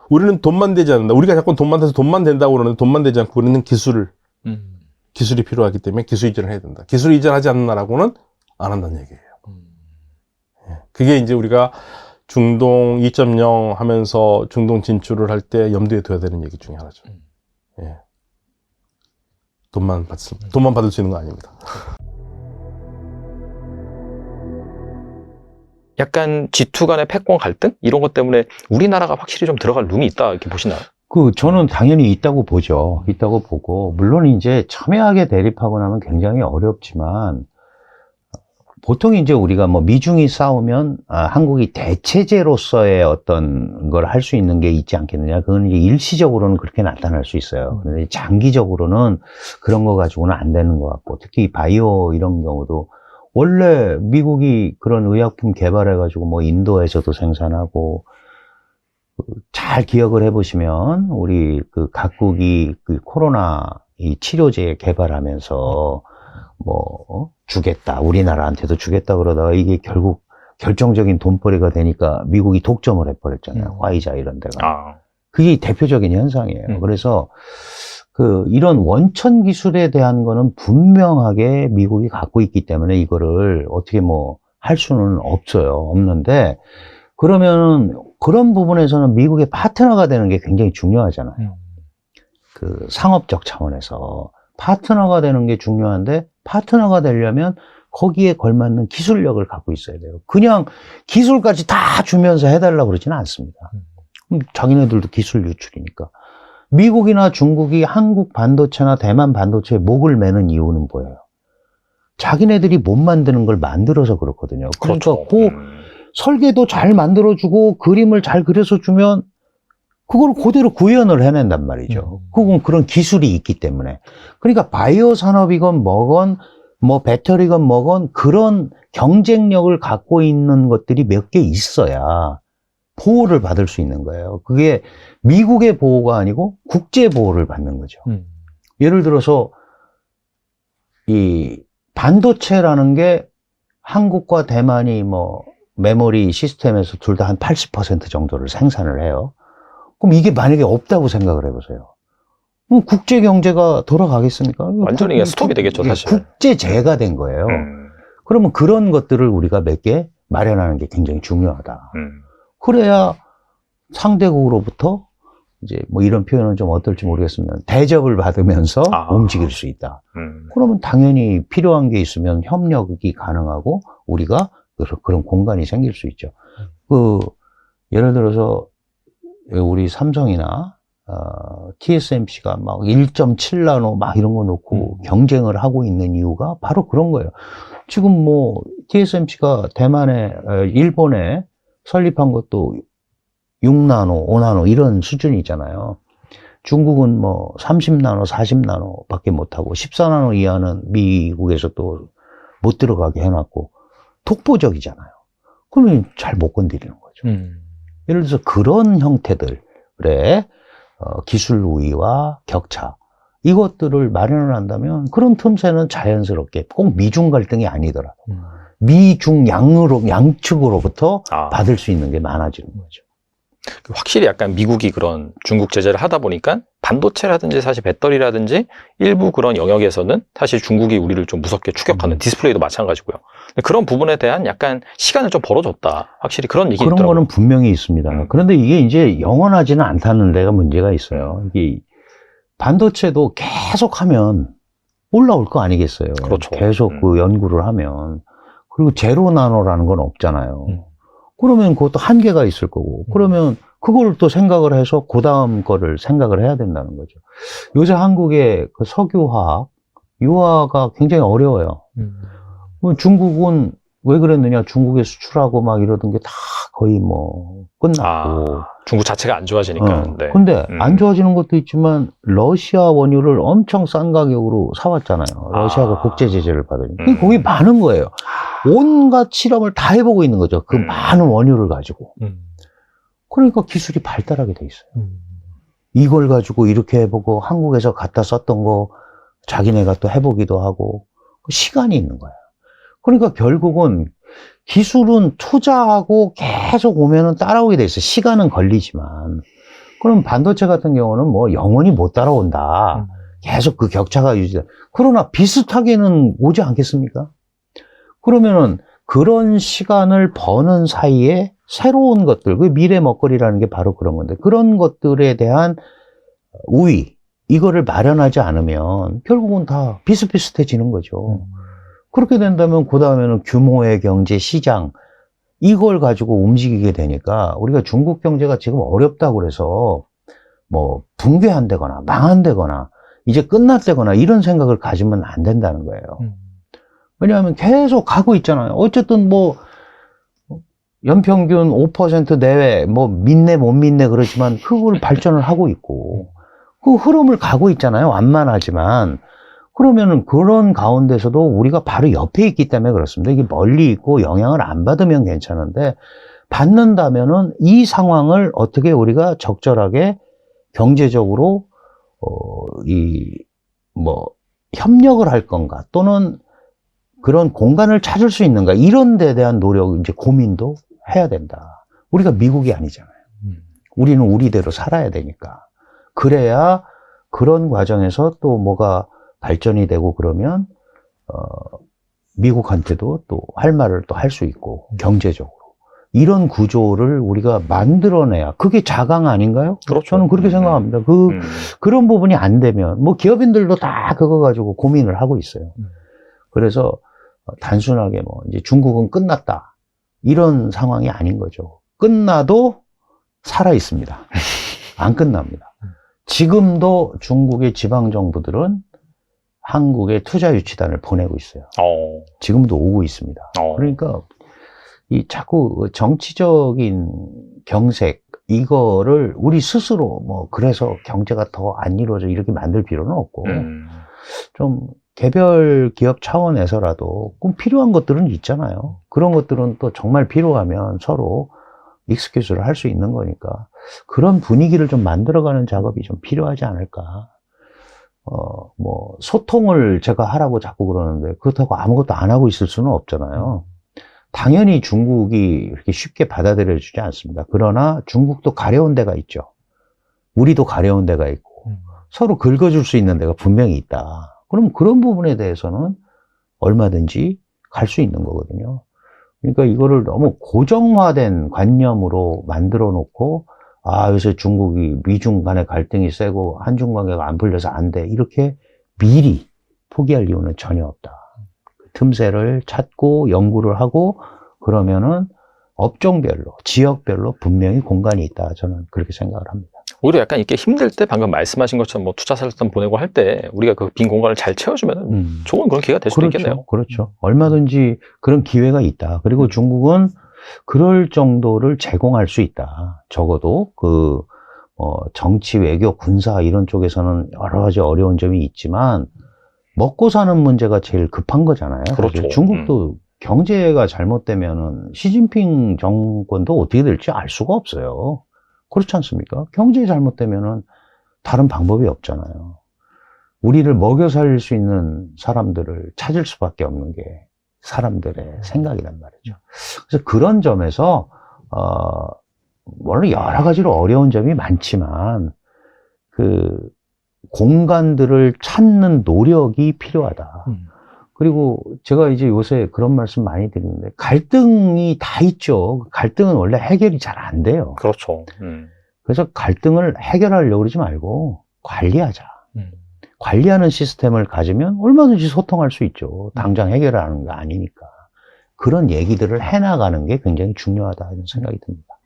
우리는 돈만 되지 않는다. 우리가 자꾸 돈만 돼서 돈만 된다고 그러는데 돈만 되지 않고 우리는 기술이 필요하기 때문에 기술 이전을 해야 된다. 기술 이전하지 않는 나라고는 안 한다는 얘기예요. 예, 그게 이제 우리가 중동 2.0 하면서 중동 진출을 할 때 염두에 둬야 되는 얘기 중에 하나죠. 예. 돈만 받을 수 있는 거 아닙니다. 약간 G2 간의 패권 갈등? 이런 것 때문에 우리나라가 확실히 좀 들어갈 룸이 있다 이렇게 보시나요? 저는 당연히 있다고 보죠. 있다고 보고, 물론 이제 첨예하게 대립하고 나면 굉장히 어렵지만, 보통 이제 우리가 뭐 미중이 싸우면, 한국이 대체제로서의 어떤 걸 할 수 있는 게 있지 않겠느냐. 그건 이제 일시적으로는 그렇게 나타날 수 있어요. 근데 장기적으로는 그런 거 가지고는 안 되는 것 같고, 특히 바이오 이런 경우도 원래 미국이 그런 의약품 개발해가지고 뭐 인도에서도 생산하고, 잘 기억을 해보시면 우리 그 각국이 그 코로나 이 치료제 개발하면서 뭐 주겠다, 우리나라한테도 주겠다 그러다가 이게 결국 결정적인 돈벌이가 되니까 미국이 독점을 해버렸잖아요. 화이자 이런 데가. 그게 대표적인 현상이에요. 그래서 이런 원천 기술에 대한 거는 분명하게 미국이 갖고 있기 때문에 이거를 어떻게 뭐 할 수는 없는데, 그러면 그런 부분에서는 미국의 파트너가 되는 게 굉장히 중요하잖아요. 그 상업적 차원에서 파트너가 되는 게 중요한데, 파트너가 되려면 거기에 걸맞는 기술력을 갖고 있어야 돼요. 그냥 기술까지 다 주면서 해달라고 그러지는 않습니다. 자기네들도 기술 유출이니까. 미국이나 중국이 한국 반도체나 대만 반도체에 목을 매는 이유는 뭐예요? 자기네들이 못 만드는 걸 만들어서 그렇거든요. 그러니까 그렇죠. 설계도 잘 만들어주고 그림을 잘 그려서 주면 그걸 그대로 구현을 해낸단 말이죠. 그건 그런 기술이 있기 때문에. 그러니까 바이오 산업이건 뭐건 뭐 배터리건 뭐건 그런 경쟁력을 갖고 있는 것들이 몇 개 있어야 보호를 받을 수 있는 거예요. 그게 미국의 보호가 아니고 국제 보호를 받는 거죠. 예를 들어서 이 반도체라는 게 한국과 대만이 뭐 메모리 시스템에서 둘 다 한 80% 정도를 생산을 해요. 그럼 이게 만약에 없다고 생각을 해보세요. 그럼 국제 경제가 돌아가겠습니까? 완전히 스톱이 되겠죠, 사실. 국제재가 된 거예요. 그러면 그런 것들을 우리가 몇 개 마련하는 게 굉장히 중요하다. 그래야 상대국으로부터 이제 뭐 이런 표현은 좀 어떨지 모르겠습니다. 대접을 받으면서 움직일 수 있다. 그러면 당연히 필요한 게 있으면 협력이 가능하고 우리가 그런 공간이 생길 수 있죠. 예를 들어서 우리 삼성이나 TSMC가 막 1.7나노 막 이런 거 놓고 경쟁을 하고 있는 이유가 바로 그런 거예요. 지금 뭐 TSMC가 일본에 설립한 것도 6나노, 5나노 이런 수준이잖아요. 중국은 뭐 30나노, 40나노 밖에 못하고 14나노 이하는 미국에서 또 못 들어가게 해놨고, 독보적이잖아요. 그러면 잘 못 건드리는 거죠. 예를 들어서 그런 형태들의 기술 우위와 격차, 이것들을 마련을 한다면 그런 틈새는 자연스럽게 꼭 미중 갈등이 아니더라도 미중 양측으로부터 받을 수 있는 게 많아지는 거죠. 확실히 약간 미국이 그런 중국 제재를 하다 보니까 반도체라든지 사실 배터리라든지 일부 그런 영역에서는 사실 중국이 우리를 좀 무섭게 추격하는 디스플레이도 마찬가지고요. 그런 부분에 대한 약간 시간을 좀 벌어줬다. 확실히 그런 얘기 그런 있더라고요. 거는 분명히 있습니다. 그런데 이게 이제 영원하지는 않다는 데가 문제가 있어요. 이게 반도체도 계속 하면 올라올 거 아니겠어요. 그렇죠. 계속 그 연구를 하면. 그리고 제로 나노라는 건 없잖아요. 그러면 그것도 한계가 있을 거고, 그러면 그걸 또 생각을 해서 그 다음 거를 생각을 해야 된다는 거죠. 요새 한국의 그 석유화학, 유화가 굉장히 어려워요. 중국은 왜 그랬느냐, 중국에 수출하고 막 이러던 게 다 거의 뭐 끝났고. 중국 자체가 안 좋아지니까. 네. 근데 안 좋아지는 것도 있지만 러시아 원유를 엄청 싼 가격으로 사왔잖아요. 러시아가 국제 제재를 받으니까. 그게 많은 거예요. 온갖 실험을 다 해보고 있는 거죠. 그 많은 원유를 가지고. 그러니까 기술이 발달하게 돼 있어요. 이걸 가지고 이렇게 해보고 한국에서 갖다 썼던 거 자기네가 또 해보기도 하고 시간이 있는 거예요. 그러니까 결국은 기술은 투자하고 계속 오면은 따라오게 돼 있어요. 시간은 걸리지만. 그럼 반도체 같은 경우는 뭐 영원히 못 따라온다. 계속 그 격차가 유지돼. 그러나 비슷하게는 오지 않겠습니까? 그러면은 그런 시간을 버는 사이에 새로운 것들, 그 미래 먹거리라는 게 바로 그런 건데, 그런 것들에 대한 우위, 이거를 마련하지 않으면 결국은 다 비슷비슷해지는 거죠. 그렇게 된다면 그 다음에는 규모의 경제, 시장, 이걸 가지고 움직이게 되니까 우리가 중국 경제가 지금 어렵다고 그래서 뭐 붕괴한다거나 망한다거나 이제 끝났다거나 이런 생각을 가지면 안 된다는 거예요. 왜냐하면 계속 가고 있잖아요. 어쨌든 뭐 연평균 5% 내외, 뭐 믿네 못 믿네 그러지만 그걸 발전을 하고 있고 그 흐름을 가고 있잖아요. 완만하지만. 그러면은 그런 가운데서도 우리가 바로 옆에 있기 때문에 그렇습니다. 이게 멀리 있고 영향을 안 받으면 괜찮은데 받는다면은 이 상황을 어떻게 우리가 적절하게 경제적으로 협력을 할 건가 또는 그런 공간을 찾을 수 있는가 이런 데에 대한 노력 이제 고민도 해야 된다. 우리가 미국이 아니잖아요. 우리는 우리대로 살아야 되니까. 그래야 그런 과정에서 또 뭐가 발전이 되고 그러면 미국한테도 또 할 말을 또 할 수 있고 경제적으로 이런 구조를 우리가 만들어내야 그게 자강 아닌가요? 그렇죠. 저는 그렇게 생각합니다. 그런 부분이 안 되면 뭐 기업인들도 다 그거 가지고 고민을 하고 있어요. 그래서 단순하게 뭐 이제 중국은 끝났다 이런 상황이 아닌 거죠. 끝나도 살아 있습니다. 안 끝납니다. 지금도 중국의 지방 정부들은 한국에 투자 유치단을 보내고 있어요. 지금도 오고 있습니다. 그러니까 이 자꾸 정치적인 경색 이거를 우리 스스로 뭐 그래서 경제가 더 안 이루어져 이렇게 만들 필요는 없고 좀 개별 기업 차원에서라도 꼭 필요한 것들은 있잖아요. 그런 것들은 또 정말 필요하면 서로 익스큐즈를 할 수 있는 거니까 그런 분위기를 좀 만들어가는 작업이 좀 필요하지 않을까. 뭐 소통을 제가 하라고 자꾸 그러는데 그렇다고 아무것도 안 하고 있을 수는 없잖아요. 당연히 중국이 이렇게 쉽게 받아들여 주지 않습니다. 그러나 중국도 가려운 데가 있죠. 우리도 가려운 데가 있고 서로 긁어줄 수 있는 데가 분명히 있다. 그럼 그런 부분에 대해서는 얼마든지 갈 수 있는 거거든요. 그러니까 이거를 너무 고정화된 관념으로 만들어 놓고 요새 중국이 미중 간의 갈등이 세고 한중 관계가 안 풀려서 안 돼. 이렇게 미리 포기할 이유는 전혀 없다. 틈새를 찾고 연구를 하고 그러면은 업종별로, 지역별로 분명히 공간이 있다. 저는 그렇게 생각을 합니다. 오히려 약간 이렇게 힘들 때 방금 말씀하신 것처럼 뭐 투자 설정 보내고 할 때 우리가 그 빈 공간을 잘 채워주면 좋은 그런 기회가 될 수도 있겠네요. 그렇죠. 얼마든지 그런 기회가 있다. 그리고 중국은 그럴 정도를 제공할 수 있다. 적어도 정치, 외교, 군사 이런 쪽에서는 여러 가지 어려운 점이 있지만 먹고 사는 문제가 제일 급한 거잖아요. 그렇죠. 중국도 경제가 잘못되면은 시진핑 정권도 어떻게 될지 알 수가 없어요. 그렇지 않습니까? 경제 잘못되면은 다른 방법이 없잖아요. 우리를 먹여 살릴 수 있는 사람들을 찾을 수밖에 없는 게 사람들의 생각이란 말이죠. 그래서 그런 점에서 물론 여러 가지로 어려운 점이 많지만 그 공간들을 찾는 노력이 필요하다. 그리고 제가 이제 요새 그런 말씀 많이 드리는데 갈등이 다 있죠. 갈등은 원래 해결이 잘 안 돼요. 그렇죠. 그래서 갈등을 해결하려고 그러지 말고 관리하자. 관리하는 시스템을 가지면 얼마든지 소통할 수 있죠. 당장 해결하는 거 아니니까. 그런 얘기들을 해나가는 게 굉장히 중요하다 이런 생각이 듭니다.